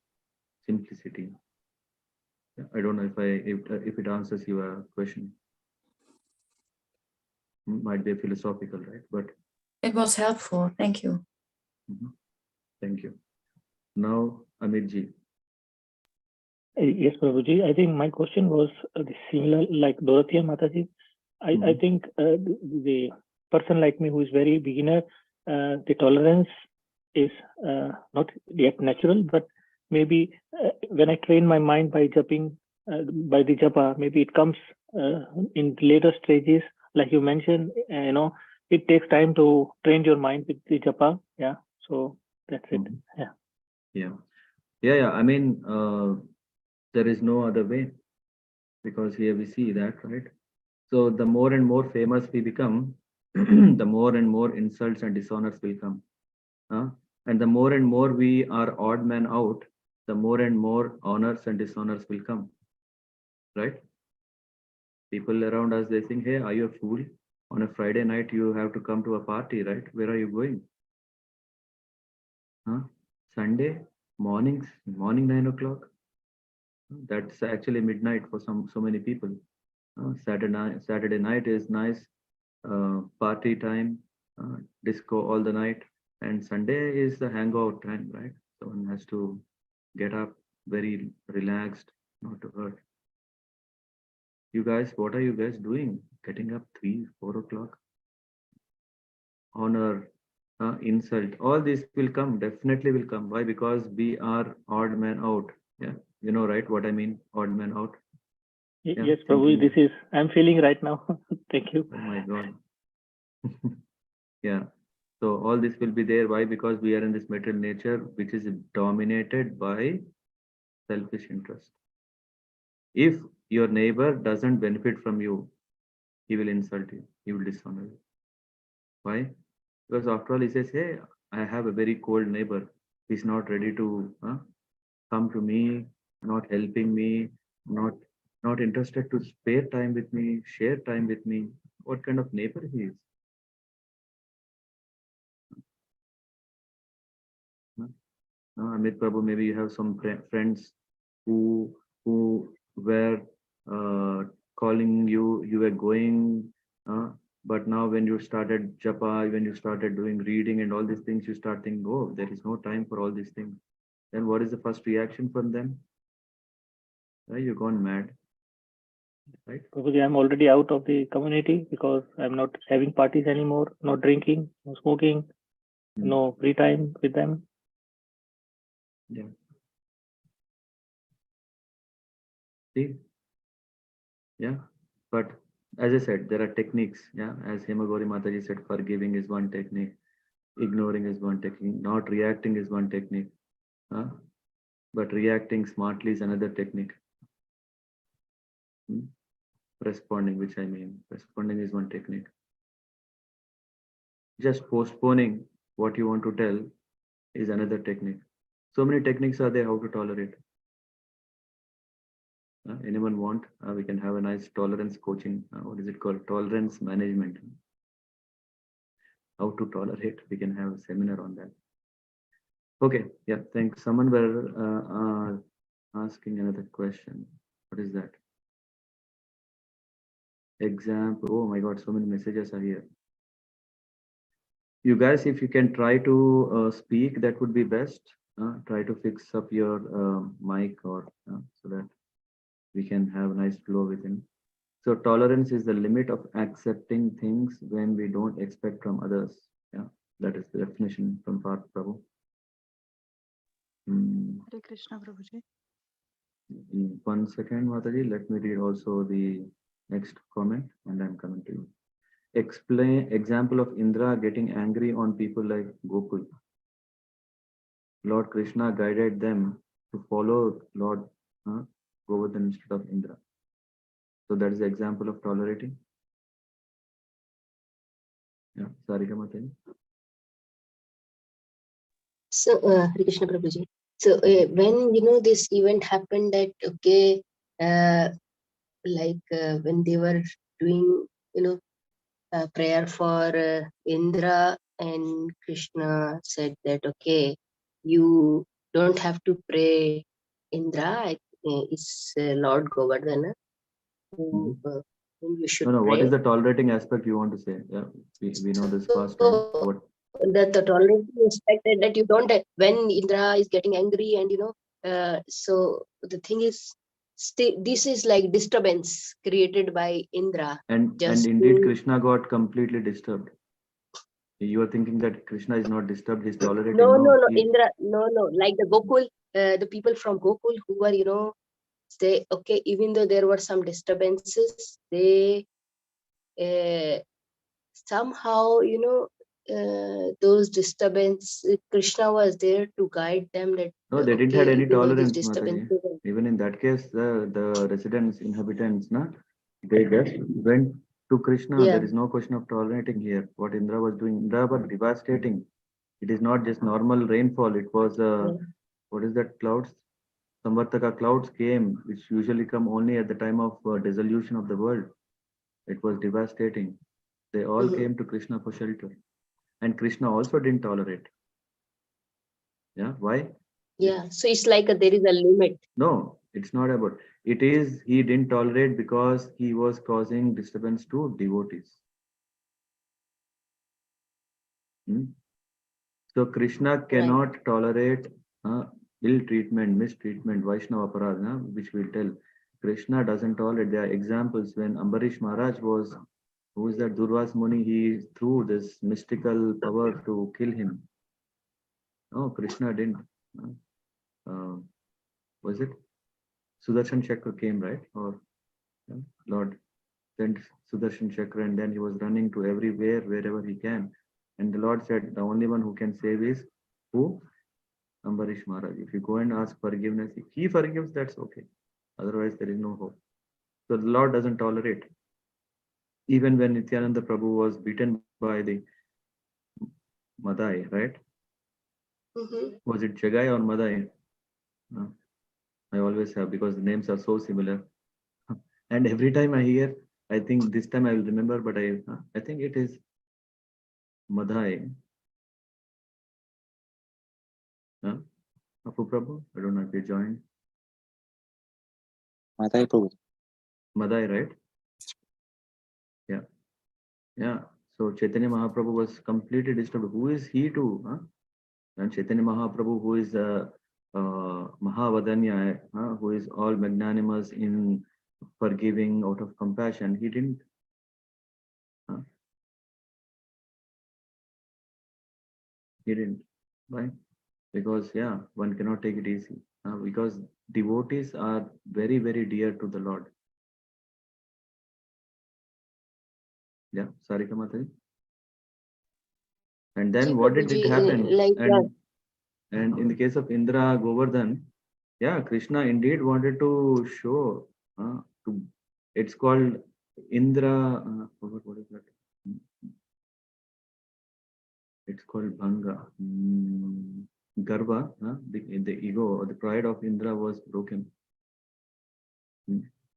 simplicity. I don't know if it answers your question. Might be philosophical, right? But it was helpful. Thank you. Thank you. Now, Amitji. Yes, Prabhuji. I think my question was similar, like Dorothea Mataji. I think the person like me who is very beginner, the tolerance is not yet natural, but maybe when I train my mind by jumping by the japa, maybe it comes in later stages, like you mentioned. It takes time to train your mind with the japa. Yeah, so that's it. Yeah. I mean, there is no other way, because here we see that, right? So the more and more famous we become, the more and more insults and dishonors will come. And the more and more we are odd man out, the more and more honors and dishonors will come. Right? People around us, they think, hey, are you a fool? On a Friday night, you have to come to a party, right? Where are you going? Sunday morning 9 o'clock. That's actually midnight for so many people. Saturday night is nice, party time, disco all the night, and Sunday is the hangout time, right? So one has to get up very relaxed, not to hurt. You guys, what are you guys doing? Getting up 3-4 o'clock? Honor, insult, all this will come, definitely will come. Why? Because we are odd man out. Yeah, you know, right? What I mean, odd man out. Yeah, yes, Prabhu, this is I'm feeling right now. Thank you. Oh my God. Yeah. So all this will be there. Why? Because we are in this material nature, which is dominated by selfish interest. If your neighbor doesn't benefit from you, he will insult you. He will dishonor you. Why? Because after all, he says, hey, I have a very cold neighbor. He's not ready to come to me, not helping me, not interested to spare time with me, share time with me. What kind of neighbor he is? Amit Prabhu, maybe you have some friends who were calling you, you were going, but now when you started japa, when you started doing reading and all these things, you start thinking, oh, there is no time for all these things. Then what is the first reaction from them? You're gone mad. Right? Prabhuji, I'm already out of the community because I'm not having parties anymore, no drinking, no smoking, no free time with them. Yeah. See? Yeah. But as I said, there are techniques. Yeah. As Hemagori Mataji said, forgiving is one technique, ignoring is one technique, not reacting is one technique. But reacting smartly is another technique. Responding, which I mean, responding is one technique. Just postponing what you want to tell is another technique. So many techniques are there how to tolerate. Anyone want? We can have a nice tolerance coaching. What is it called? Tolerance management. How to tolerate. We can have a seminar on that. Okay. Yeah. Thanks. Someone were asking another question. What is that? Example. Oh my God. So many messages are here. You guys, if you can try to speak, that would be best. Try to fix up your mic or so that we can have a nice flow within. So tolerance is the limit of accepting things when we don't expect from others. Yeah, that is the definition from Parth Prabhu. Hare Krishna, Prabhuji. 1 second, Mataji. Let me read also the next comment and I'm coming to you. Explain example of Indra getting angry on people like Gokul. Lord Krishna guided them to follow Lord Govardhan instead of Indra. So that is the example of tolerating. Yeah, Sarika Mataji. So, Hare Krishna Prabhuji. So, when this event happened, that when they were doing prayer for Indra, and Krishna said that you don't have to pray Indra, it's Lord Govardhana whom you should No, pray. what is the tolerating aspect you want to say? Yeah, we know this past time. What? The tolerating aspect that you don't, when Indra is getting angry and so the thing is, this is like disturbance created by Indra. And indeed Krishna got completely disturbed. You are thinking that Krishna is not disturbed, he's tolerating. No, he- Indra, no. Like the Gokul, the people from Gokul who were, they, okay, even though there were some disturbances, they somehow, those disturbances, Krishna was there to guide them that, No, they didn't have any even though these tolerance, Mataji. disturbances. Even in that case, the residents, inhabitants, they just went to Krishna. Yeah. There is no question of tolerating here. What Indra was doing, Indra was devastating. It is not just normal rainfall. It was, what is that, clouds? Samvartaka clouds came, which usually come only at the time of dissolution of the world. It was devastating. They all came to Krishna for shelter. And Krishna also didn't tolerate. Yeah, why? Yeah, so it's like there is a limit. No, it's not about. It is he didn't tolerate because he was causing disturbance to devotees. So Krishna cannot tolerate ill treatment, mistreatment, Vaishnava aparadha, which we'll tell. Krishna doesn't tolerate. There are examples when Ambarish Maharaj was, who is that Durvas Muni, he threw this mystical power to kill him. No, Krishna didn't. Was it? Sudarshan Chakra came, right? Or Lord sent Sudarshan Chakra, and then he was running to everywhere, wherever he can. And the Lord said, the only one who can save is who? Ambarish Maharaj. If you go and ask forgiveness, if he forgives, that's okay. Otherwise, there is no hope. So the Lord doesn't tolerate. Even when Nityananda Prabhu was beaten by the Madai, right? Was it Jagai or Madai? I always have, because the names are so similar. And every time I hear, I think this time I will remember, but I think it is Madai. Apu Prabhu, I don't know if you joined. Madai Prabhu. Madai, right? Yeah. Yeah. So Chaitanya Mahaprabhu was completely disturbed. Who is he to? And Chaitanya Mahaprabhu, who is Mahavadanya, who is all magnanimous in forgiving out of compassion, he didn't. He didn't. Why? Because one cannot take it easy. Because devotees are very, very dear to the Lord. Yeah, Sarika Mataji. And then what did it happen? And in the case of Indra Govardhan, Krishna indeed wanted to show. It's called Indra. What is that? It's called Bhanga. Garva, the ego or the pride of Indra was broken.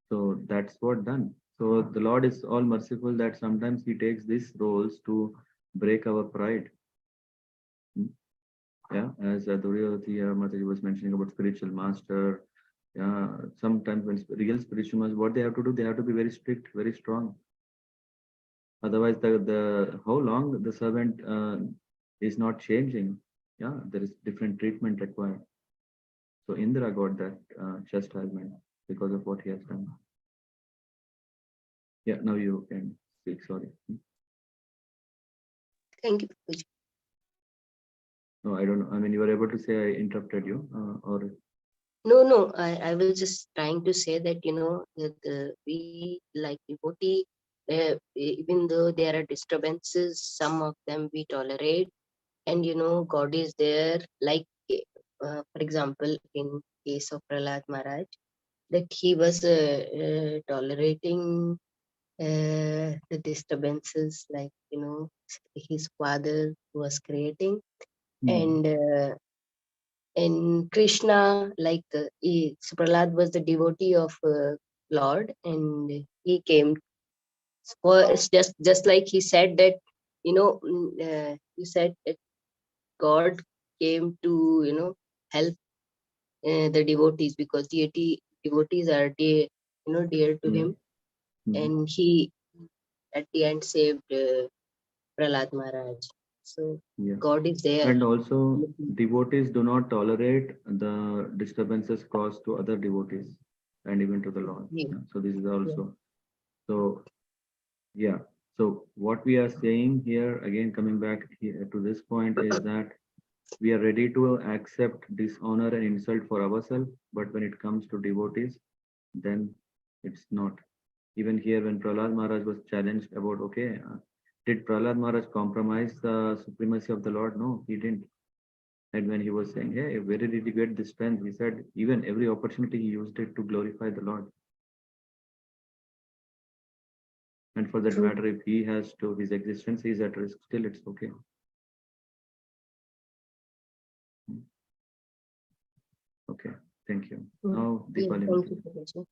So that's what done. So the Lord is all merciful that sometimes he takes these roles to break our pride. As Duryodhana Mataji was mentioning about spiritual master. Sometimes when real spiritual master, what they have to do, they have to be very strict, very strong. Otherwise, the how long the servant is not changing. There is different treatment required. So Indra got that chastisement because of what he has done. Now you can speak. Sorry. Thank you. No, I don't know. I mean, you were able to say I interrupted you, or No. I was just trying to say that that we like devotee, even though there are disturbances, some of them we tolerate, and God is there. Like for example, in case of Prahlad Maharaj, that he was tolerating the disturbances, like his father was creating, and Krishna, like Prahlad was the devotee of Lord, and he came. It's just like he said that he said that God came to help the devotees, because devotees are dear to him, and he at the end saved Prahlad Maharaj. So God is there. And also, devotees do not tolerate the disturbances caused to other devotees and even to the Lord. So this is also. So So what we are saying here, again, coming back here to this point, is that we are ready to accept dishonor and insult for ourselves, but when it comes to devotees, then it's not. Even here, when Prahlad Maharaj was challenged about, okay, did Prahlad Maharaj compromise the supremacy of the Lord? No, he didn't. And when he was saying, hey, where did he get this strength? He said, even every opportunity he used it to glorify the Lord. And for that matter, if he has to, his existence is at risk, still it's okay. Okay, thank you. Now, Deepali. Thank you, Prabhuji.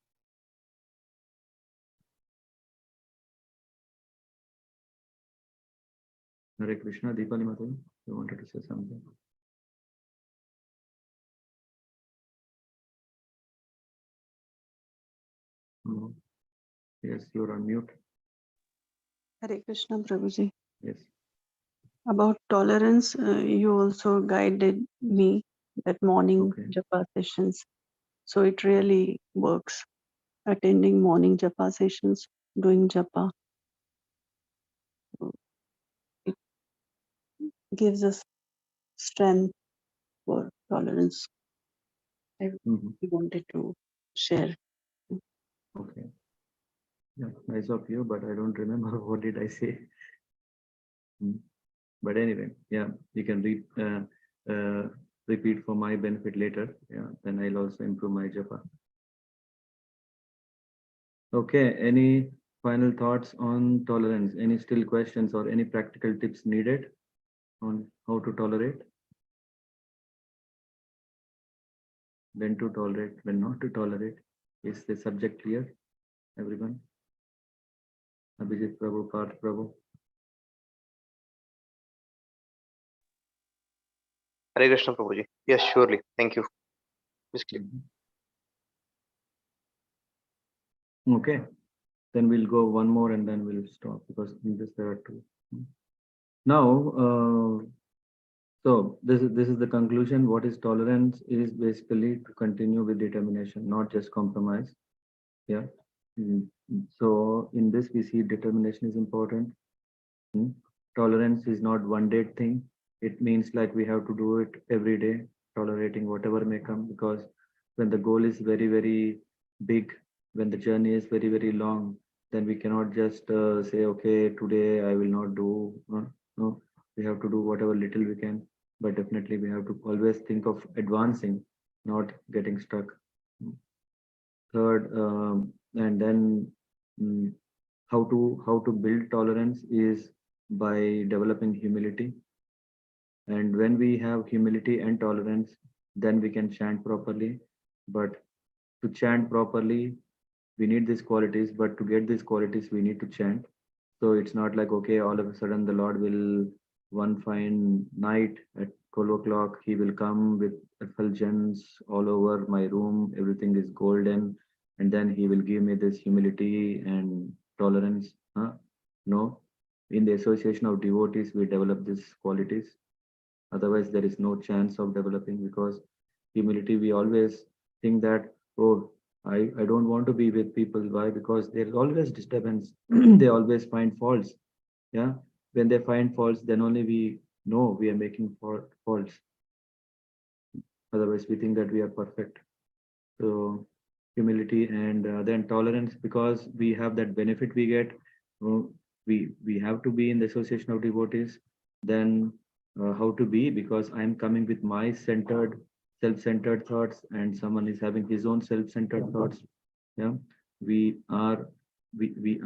Hare Krishna, Deepali Mataji, you wanted to say something? No. Yes, you're on mute. Hare Krishna, Prabhuji. Yes. About tolerance, you also guided me that morning japa sessions. So it really works. Attending morning japa sessions, doing japa. It gives us strength for tolerance. I wanted to share. Okay. Yeah, nice of you, but I don't remember what did I say. But anyway, yeah, you can repeat for my benefit later. Yeah, then I'll also improve my japa. Okay, any final thoughts on tolerance? Any still questions or any practical tips needed on how to tolerate? When to tolerate, when not to tolerate? Is the subject clear, everyone? Abhijit Prabhu, Parth Prabhu. Hare Krishna, Prabhuji. Yes, surely. Thank you. Okay, then we'll go one more and then we'll stop because in this there are two. Now, so this is the conclusion. What is tolerance? Is basically to continue with determination, not just compromise. Yeah. So in this we see determination is important. Tolerance is not one day thing. It means like we have to do it every day, tolerating whatever may come, because when the goal is very, very big, when the journey is very, very long, then we cannot just say, okay, today I will not do. No, we have to do whatever little we can, but definitely we have to always think of advancing, not getting stuck. Third, and then how to build tolerance is by developing humility. And when we have humility and tolerance, then we can chant properly. But to chant properly, we need these qualities, but to get these qualities, we need to chant. So it's not like, okay, all of a sudden the Lord will one fine night at 12 o'clock, he will come with effulgence all over my room, everything is golden, and then he will give me this humility and tolerance. No, in the association of devotees, we develop these qualities. Otherwise, there is no chance of developing, because humility, we always think that, oh, I don't want to be with people. Why? Because there's always disturbance. They always find faults. Yeah. When they find faults, then only we know we are making faults. Otherwise, we think that we are perfect. So humility and then tolerance, because we have that benefit we get. We have to be in the association of devotees. Then how to be, because I'm coming with my self-centered thoughts, and someone is having his own self-centered thoughts. Yeah, we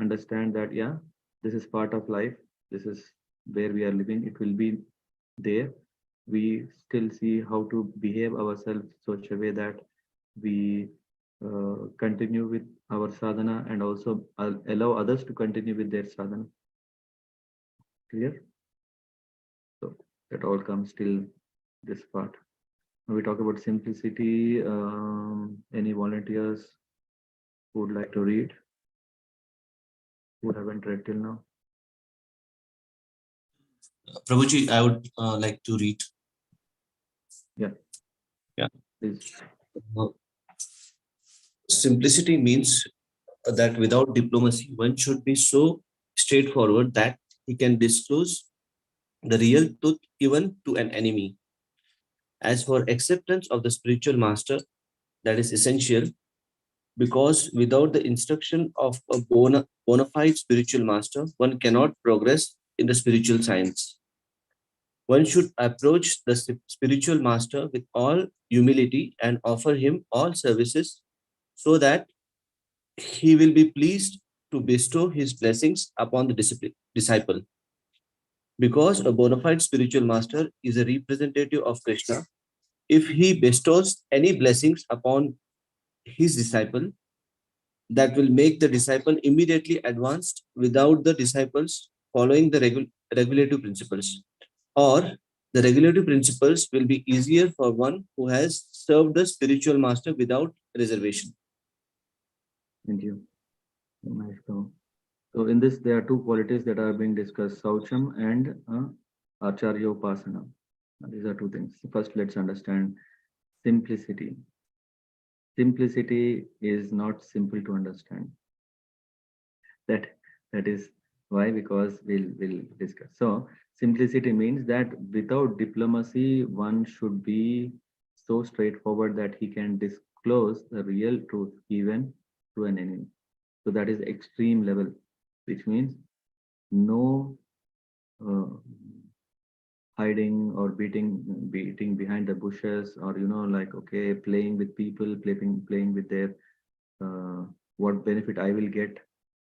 understand that, yeah, this is part of life. This is where we are living. It will be there. We still see how to behave ourselves such a way that we continue with our sadhana, and also allow others to continue with their sadhana. Clear? So that all comes till this part. Now we talk about simplicity. Any volunteers who would like to read? Who haven't read till now? Prabhuji, I would like to read. Yeah. Yeah. Please. Simplicity means that without diplomacy, one should be so straightforward that he can disclose the real truth even to an enemy. As for acceptance of the spiritual master, that is essential because without the instruction of a bona fide spiritual master, one cannot progress in the spiritual science. One should approach the spiritual master with all humility and offer him all services so that he will be pleased to bestow his blessings upon the disciple. Because a bona fide spiritual master is a representative of Krishna, if he bestows any blessings upon his disciple, that will make the disciple immediately advanced without the disciples following the regulative principles. Or the regulative principles will be easier for one who has served the spiritual master without reservation. Thank you. Nice. So in this, there are two qualities that are being discussed, Saucham and Acharya Upasana. These are two things. First, let's understand simplicity. Simplicity is not simple to understand. That is why, because we'll discuss. So simplicity means that without diplomacy, one should be so straightforward that he can disclose the real truth even to an enemy. So that is extreme level, which means no hiding or beating behind the bushes, or like, okay, playing with people, playing with their what benefit I will get.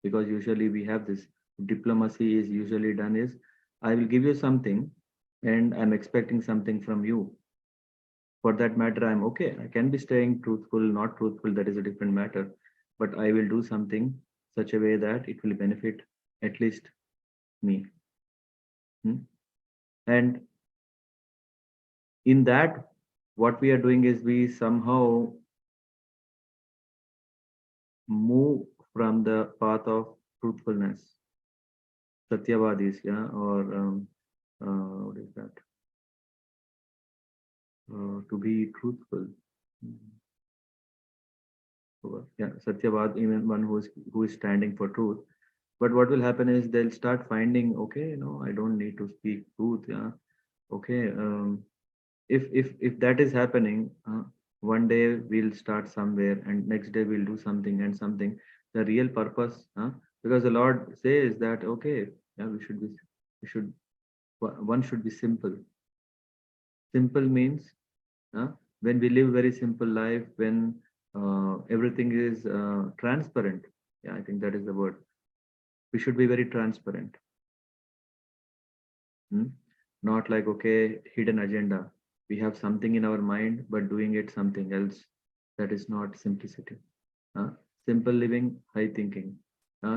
Because usually we have this diplomacy is usually done is, I will give you something and I'm expecting something from you. For that matter, I'm okay. I can be staying truthful, not truthful, that is a different matter. But I will do something such a way that it will benefit at least me. And in that, what we are doing is we somehow move from the path of truthfulness. Satyavadis, yeah, or what is that? To be truthful. Yeah, Satyavad, even one who is standing for truth. But what will happen is they'll start finding, okay, I don't need to speak truth. Yeah, okay. If that is happening, one day we'll start somewhere, and next day we'll do something and something. The real purpose, because the Lord says that, okay, yeah, one should be simple. Simple means when we live very simple life, when everything is transparent. Yeah, I think that is the word. We should be very transparent. Not like, okay, hidden agenda. We have something in our mind, but doing it something else. That is not simplicity. Simple living, high thinking.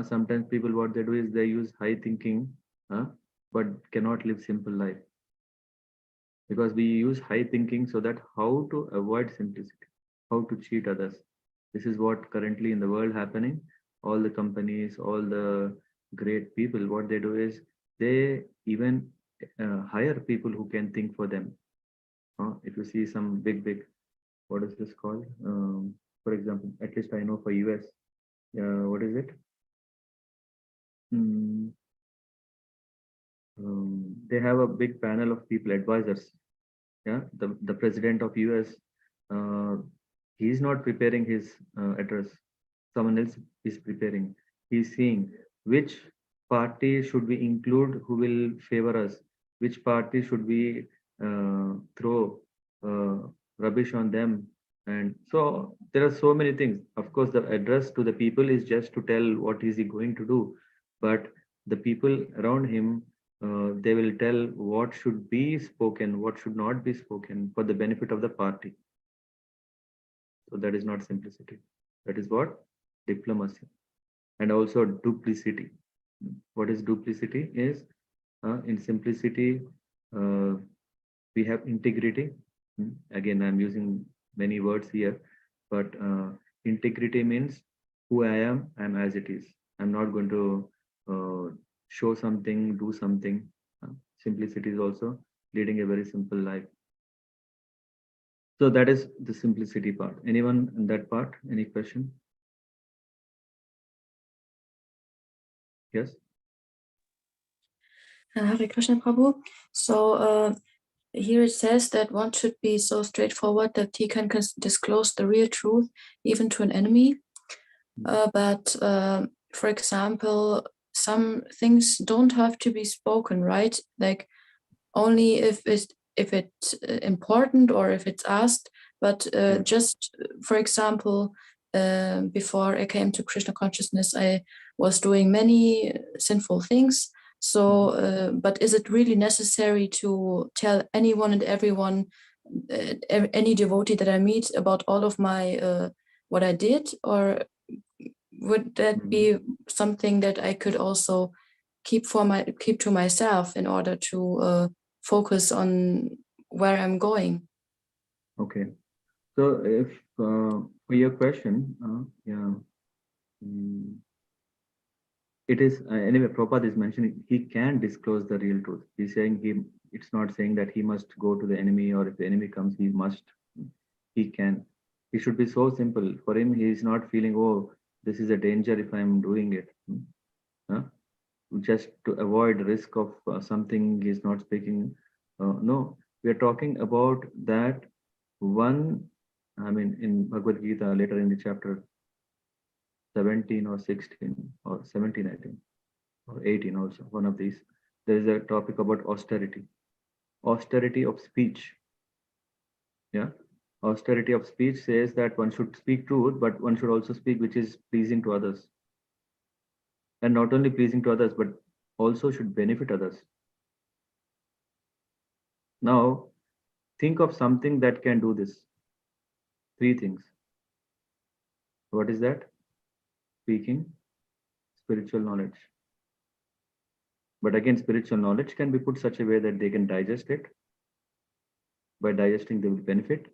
Sometimes people, what they do is they use high thinking, but cannot live simple life. Because we use high thinking so that how to avoid simplicity, how to cheat others. This is what currently in the world happening. All the companies, all the great people, what they do is they even hire people who can think for them. If you see some big, what is this called? For example, at least I know for US, what is it? They have a big panel of people, advisors. Yeah, the president of US, he is not preparing his address. Someone else is preparing. He's seeing which party should we include, who will favor us, which party should we throw rubbish on them. And so there are so many things. Of course, the address to the people is just to tell what is he going to do, but the people around him, they will tell what should be spoken, what should not be spoken for the benefit of the party. So that is not simplicity. That is what? Diplomacy. And also duplicity. What is duplicity? Is in simplicity, we have integrity. Again, I'm using many words here, but integrity means who I am as it is. I'm not going to show something, do something. Simplicity is also leading a very simple life. So that is the simplicity part. Anyone in that part? Any question? Yes. Hare Krishna Prabhu. So here it says that one should be so straightforward that he can disclose the real truth even to an enemy. But for example, some things don't have to be spoken, right? Like only if it's important or if it's asked. But just for example, before I came to Krishna consciousness, I was doing many sinful things. So, but is it really necessary to tell anyone and everyone, any devotee that I meet, about all of my what I did, or would that be something that I could also keep to myself in order to focus on where I'm going? Okay. So if for your question, it is anyway. Prabhupada is mentioning he can disclose the real truth. He's saying it's not saying that he must go to the enemy, or if the enemy comes, he must. He can. He should be so simple. For him, he is not feeling, oh, this is a danger if I'm doing it. Just to avoid risk of something he's not speaking. No, we are talking about that one. I mean, in Bhagavad Gita, later in the chapter 17 or 16 or 17, I think, or 18 also, one of these, there is a topic about austerity. Austerity of speech. Yeah. Austerity of speech says that one should speak truth, but one should also speak which is pleasing to others. And not only pleasing to others, but also should benefit others. Now, think of something that can do this. 3 things. What is that? Speaking, spiritual knowledge. But again, spiritual knowledge can be put such a way that they can digest it. By digesting, they will benefit.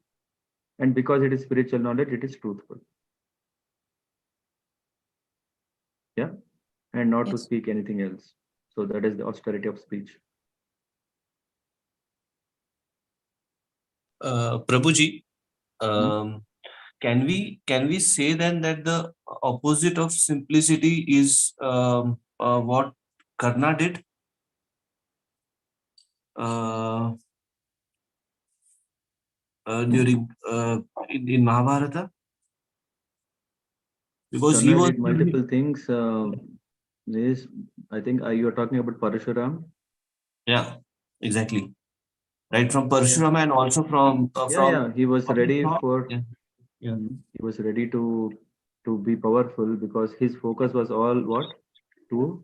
And because it is spiritual knowledge, it is truthful. Yeah. And not to speak anything else. So that is the austerity of speech. Prabhuji, can we say then that the opposite of simplicity is what Karna did during in Mahabharata? Because he was did multiple things. I think you are talking about Parashuram. Yeah, exactly. Right, from Parashurama and also from he was ready for. Yeah. He was ready to be powerful because his focus was all what? To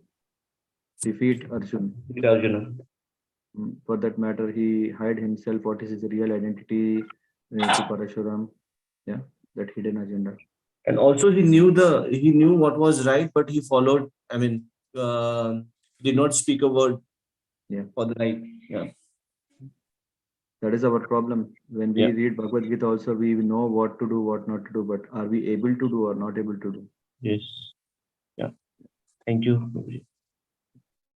defeat Arjuna. For that matter, he hid himself. What is his real identity to Parashuram? Yeah, that hidden agenda. And also he knew what was right, but he followed. I mean, did not speak a word. Yeah. For the right. Yeah. That is our problem. When we read Bhagavad Gita, also we know what to do, what not to do, but are we able to do or not able to do? Yes. Yeah. Thank you.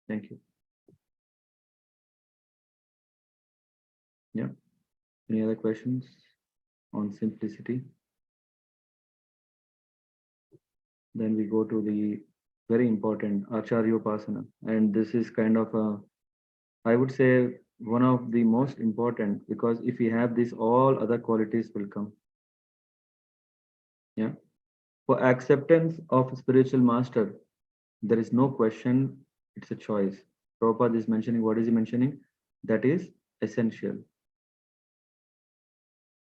Thank you. Yeah. Any other questions on simplicity? Then we go to the very important Acharyopasana. And this is kind of I would say one of the most important, because if we have this, all other qualities will come. Yeah. For acceptance of a spiritual master, there is no question, it's a choice. Prabhupada is mentioning, what is he mentioning? That is essential.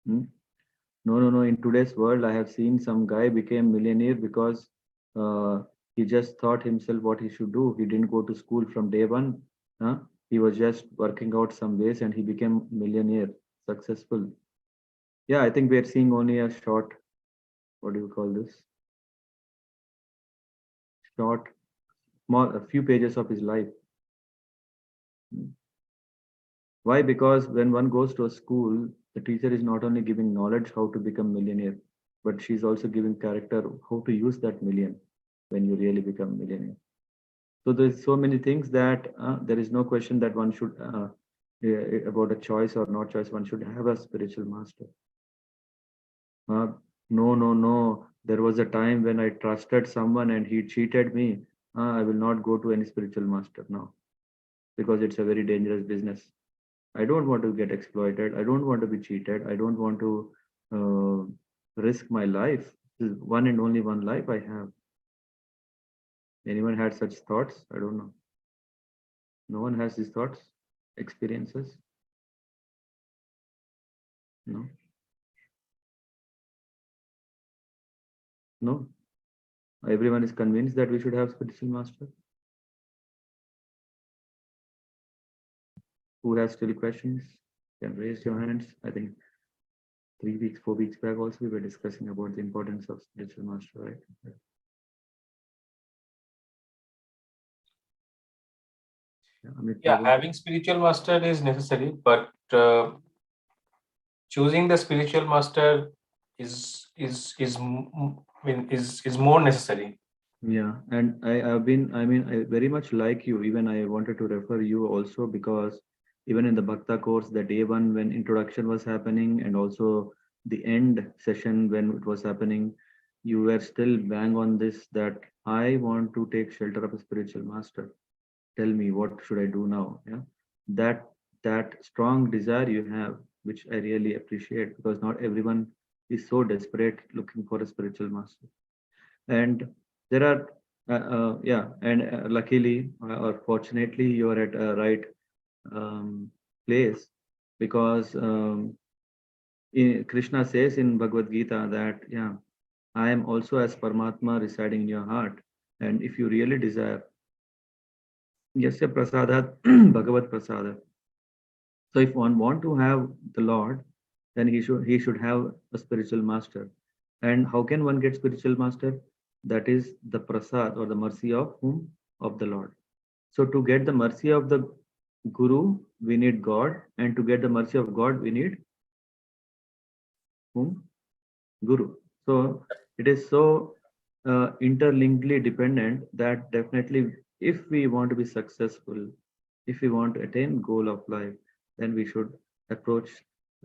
No. In today's world, I have seen some guy became millionaire because he just thought himself what he should do. He didn't go to school from day one. He was just working out some ways and he became millionaire, successful. Yeah, I think we are seeing only a short, what do you call this? Short, small, a few pages of his life. Why? Because when one goes to a school, the teacher is not only giving knowledge how to become millionaire, but she's also giving character how to use that million when you really become millionaire. So there's so many things that there is no question that one should about a choice or not choice. One should have a spiritual master. No. There was a time when I trusted someone and he cheated me. I will not go to any spiritual master now. because it's a very dangerous business. I don't want to get exploited. I don't want to be cheated. I don't want to risk my life. This is one and only one life I have. Anyone had such thoughts? I don't know. No one has these thoughts, experiences? No. No. Everyone is convinced that we should have spiritual master. Who has still questions? Can raise your hands. I think 3 weeks, 4 weeks back also we were discussing about the importance of spiritual master, right? Yeah, having spiritual master is necessary, but choosing the spiritual master is more necessary. Yeah, and I very much like you. Even I wanted to refer you also, because even in the Bhakta course, the day one when introduction was happening, and also the end session when it was happening, you were still bang on this, that I want to take shelter of a spiritual master. Tell me, what should I do now? Yeah, that strong desire you have, which I really appreciate, because not everyone is so desperate looking for a spiritual master. And there are luckily or fortunately you are at a right place, because Krishna says in Bhagavad Gita that I am also as Paramatma residing in your heart, and if you really desire, yasya prasadat Bhagavad prasada. So if one want to have the Lord, then he should have a spiritual master. And how can one get spiritual master? That is the prasad or the mercy of whom? Of the Lord. So to get the mercy of the Guru, we need God, and to get the mercy of God, we need whom? Guru. So it is so interlinkedly dependent that definitely, if we want to be successful, if we want to attain goal of life, then we should approach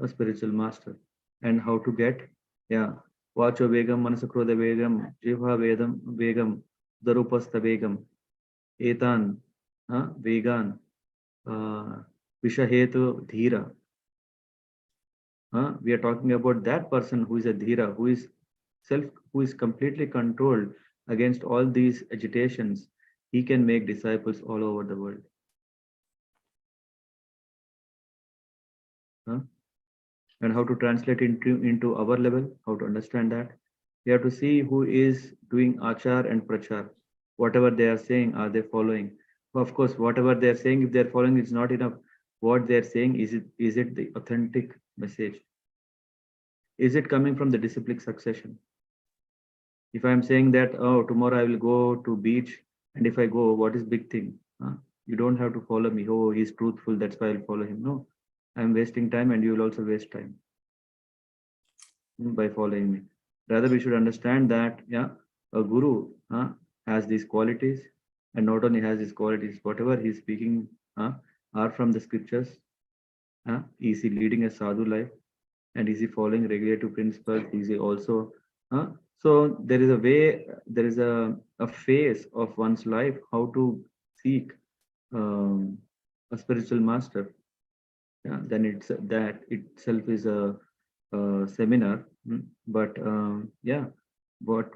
a spiritual master. And how to get? Yeah. Vacho vegam, manasakroda vegam, jiva vedam vegam, darupastha vegam, etan vegan, vishahetu dhira. We are talking about that person who is a dhira, who is completely controlled against all these agitations. He can make disciples all over the world. And how to translate into our level, how to understand that? We have to see who is doing achar and prachar. Whatever they are saying, are they following? Of course, whatever they are saying, if they are following, it's not enough. What they are saying, is it the authentic message? Is it coming from the disciplic succession? If I'm saying that, oh, tomorrow I will go to beach, and if I go, what is big thing? You don't have to follow me. Oh, he's truthful, that's why I'll follow him. No, I'm wasting time, and you will also waste time by following me. Rather, we should understand that a guru has these qualities, and not only has these qualities, whatever he's speaking are from the scriptures. Is he leading a sadhu life, and is he following regulative principles? Is he also so there is a way, there is a phase of one's life how to seek a spiritual master. Then it's that itself is a seminar. But what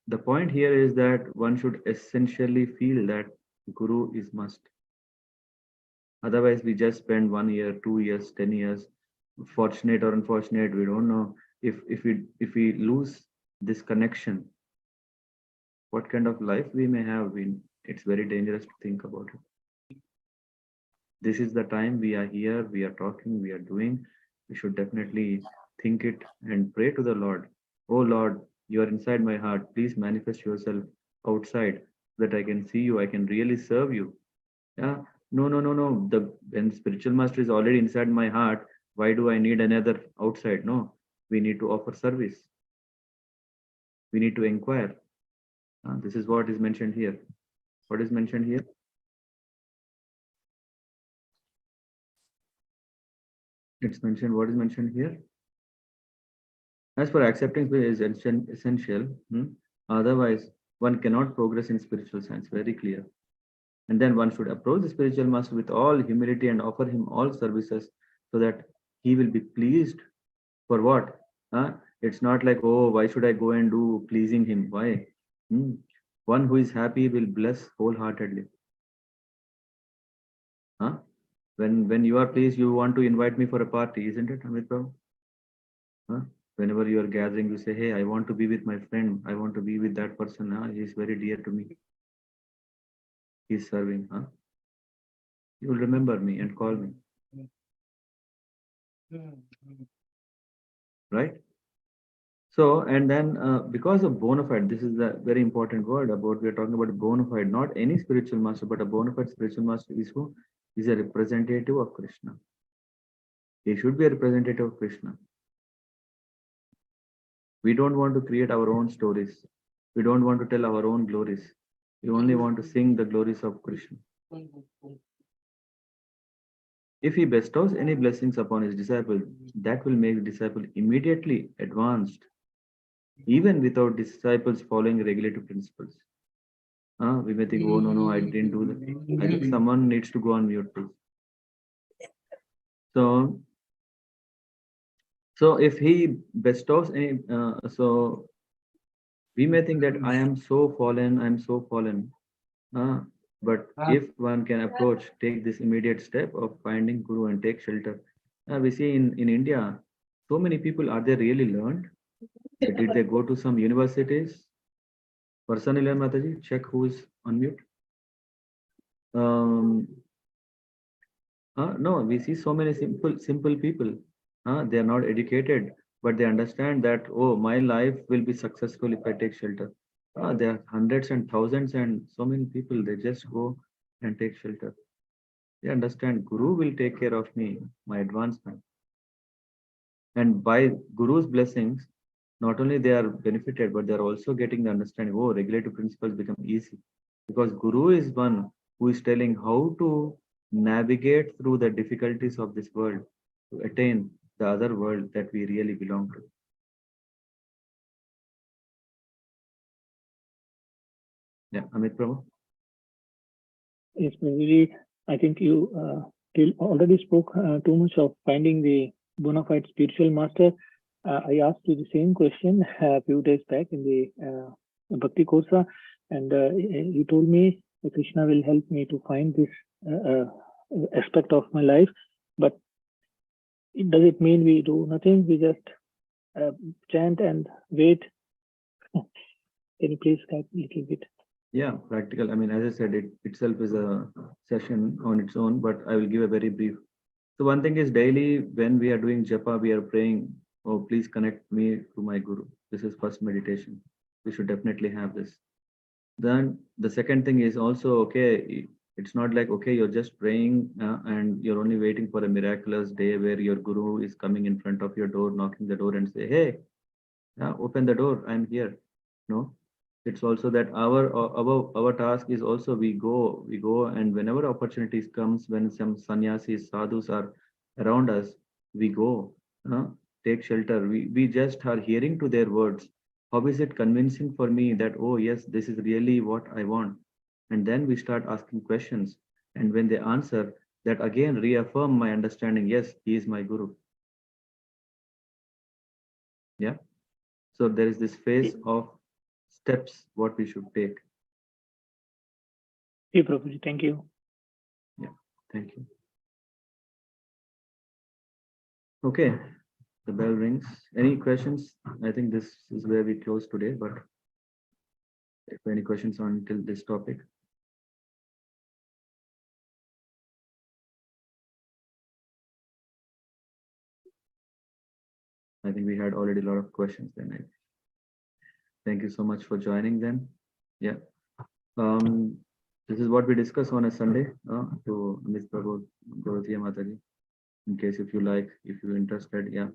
the point here is that one should essentially feel that Guru is must. Otherwise, we just spend 1 year, 2 years, 10 years, fortunate or unfortunate, we don't know. If we lose this connection, what kind of life we may have been. It's very dangerous to think about it. This is the time we are here, we are talking, we are doing. We should definitely think it and pray to the Lord. Oh Lord, you are inside my heart. Please manifest yourself outside so that I can see you, I can really serve you. No. When spiritual master is already inside my heart, why do I need another outside? No, we need to offer service. We need to inquire. This is what is mentioned here. What is mentioned here? It's mentioned. What is mentioned here? As for acceptance is essential. Otherwise, one cannot progress in spiritual science. Very clear. And then one should approach the spiritual master with all humility and offer him all services so that he will be pleased. For what? It's not like, oh, why should I go and do pleasing him? Why? One who is happy will bless wholeheartedly. When you are pleased, you want to invite me for a party, isn't it, Amit Prabhu? Whenever you are gathering, you say, hey, I want to be with my friend. I want to be with that person. He is very dear to me. He is serving. You will remember me and call me. Right? So, and then because of bona fide, this is a very important word about, we are talking about a bona fide, not any spiritual master, but a bona fide spiritual master is who? Is a representative of Krishna. He should be a representative of Krishna. We don't want to create our own stories. We don't want to tell our own glories. We only want to sing the glories of Krishna. If he bestows any blessings upon his disciple, that will make the disciple immediately advanced, even without disciples following regulative principles. We may think, oh, no, I didn't do that. I think someone needs to go on mute, please. So if he bestows any, so we may think that I am so fallen. But if one can approach, take this immediate step of finding Guru and take shelter. We see in India, so many people, are they really learned? Did they go to some universities? Personally, Mataji, check who is on mute. No, we see so many simple people. They are not educated, but they understand that, oh, my life will be successful if I take shelter. There are hundreds and thousands and so many people, they just go and take shelter. They understand Guru will take care of me, my advancement. And by Guru's blessings, not only they are benefited, but they are also getting the understanding, oh, regulative principles become easy. Because Guru is one who is telling how to navigate through the difficulties of this world to attain the other world that we really belong to. Yeah, Amit Prabhu. Yes, Prabhuji, I think you already spoke too much of finding the bona fide spiritual master. I asked you the same question a few days back in the Bhakti Kosa, and you told me that Krishna will help me to find this aspect of my life. But does it mean we do nothing? We just chant and wait? Can you please guide a little bit? Yeah, practical. I mean, as I said, it itself is a session on its own, but I will give a very brief. So one thing is, daily when we are doing japa, we are praying, oh, please connect me to my Guru. This is first meditation. We should definitely have this. Then the second thing is also, okay, it's not like, okay, you're just praying and you're only waiting for a miraculous day where your Guru is coming in front of your door, knocking the door and say, hey, open the door, I'm here. No. It's also that our task is also we go and whenever opportunities comes, when some sannyasis, sadhus are around us, we go, take shelter. We just are hearing to their words. How is it convincing for me that, oh yes, this is really what I want? And then we start asking questions. And when they answer, that again reaffirm my understanding, yes, he is my Guru. Yeah. So there is this phase of steps what we should take. Hey, Prabhuji, thank you. Yeah, thank you. Okay, the bell rings. Any questions? I think this is where we close today, but if any questions on till this topic. I think we had already a lot of questions then. Thank you so much for joining then. Yeah. This is what we discuss on a Sunday to Ms. Prabhu, Dorothy Mataji. In case if you like, if you're interested, yeah,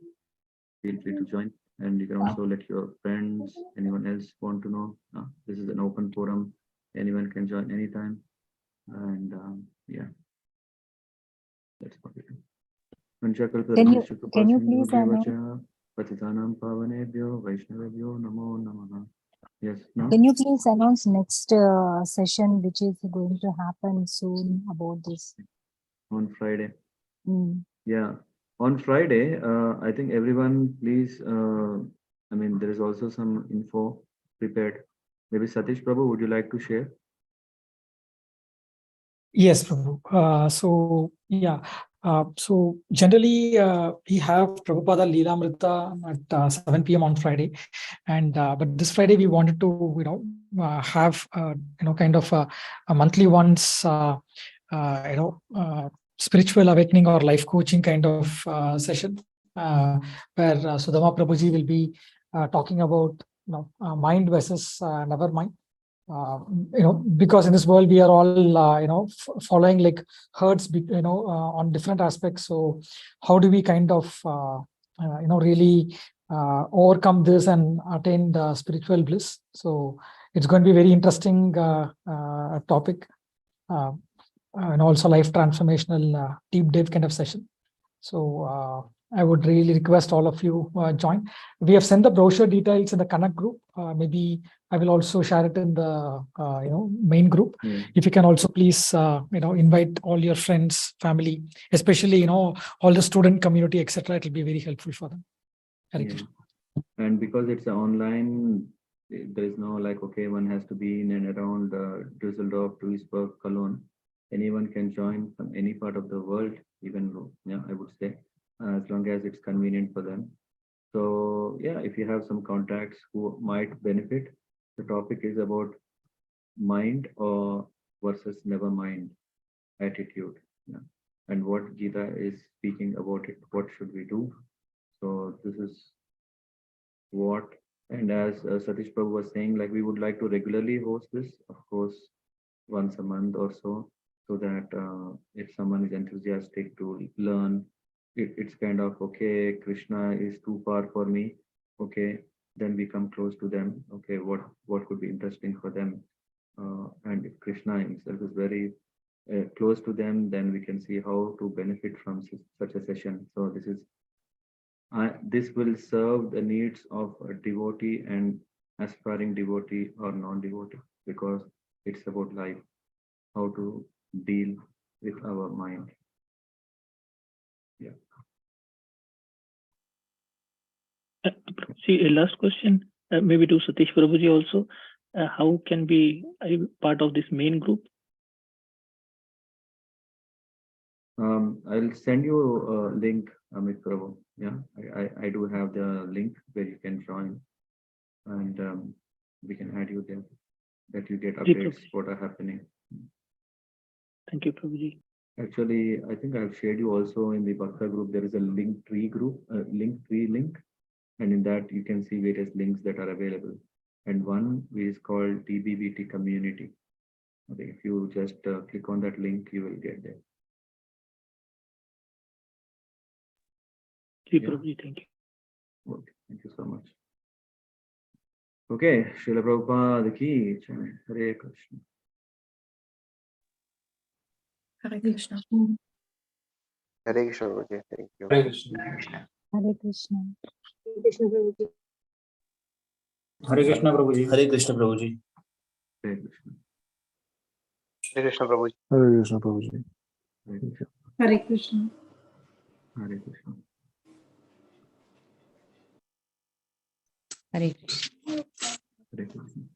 feel free to join. And you can also let your friends, anyone else want to know. This is an open forum. Anyone can join anytime. And yeah, that's what we do. Can you please Patitanam Pavanebhyo Vaishnavebhyo Namo Namaha. Yes, no? Can you please announce next session which is going to happen soon about this? On Friday. Mm. Yeah, on Friday, I think everyone please, I mean, there is also some info prepared. Maybe Satish Prabhu, would you like to share? Yes, Prabhu. So yeah, so generally we have Prabhupada Leelamrita at 7 p.m. on Friday, and but this Friday we wanted to have kind of a monthly once spiritual awakening or life coaching kind of session where Sudama Prabhuji will be talking about mind versus never mind. Because in this world we are all following like herds on different aspects. So how do we kind of really overcome this and attain the spiritual bliss? So it's going to be very interesting topic, and also life transformational deep dive kind of session. So I would really request all of you join. We have sent the brochure details in the Connect group. Maybe I will also share it in the main group. Yeah. If you can also please invite all your friends, family, especially all the student community, etc. It will be very helpful for them. Hare Yeah. Krishna. And because it's online, there is no like, okay, one has to be in and around Düsseldorf, Duisburg, Cologne. Anyone can join from any part of the world, even though, yeah, I would say, as long as it's convenient for them. So yeah, if you have some contacts who might benefit, the topic is about mind or versus never mind attitude. Yeah. And what Gita is speaking about it, what should we do? So this is what, and as Satish Prabhu was saying, like we would like to regularly host this, of course, once a month or so that if someone is enthusiastic to learn, it's kind of, okay, Krishna is too far for me. Okay, then we come close to them. Okay, what could be interesting for them? And if Krishna himself is very close to them, then we can see how to benefit from such a session. So this will serve the needs of a devotee and aspiring devotee or non-devotee, because it's about life, how to deal with our mind. Yeah. See, a last question, maybe to Satish Prabhuji also. How can be part of this main group? I'll send you a link, Amit Prabhu. Yeah, I do have the link where you can join, and we can add you there, that you get updates what are happening. Thank you, Prabhuji. Actually, I think I've shared you also in the Bhakta group. There is a link tree group, link, and in that you can see various links that are available. And one is called TBBT community. Okay, if you just click on that link, you will get there. Prabhuji, thank you. Okay, thank you so much. Okay, Srila Prabhupada ki jai. Hare Krishna. Hare Krishna. Hare Krishna, Prabhuji. Thank you. Hare Krishna. Hare Krishna. Hare Krishna, Prabhuji. Hare Krishna, Prabhuji. Hare Krishna. Hare Krishna, Prabhuji. Hare Krishna, Prabhuji. Hare Krishna. Hare Krishna. Hare Krishna. Hare Krishna.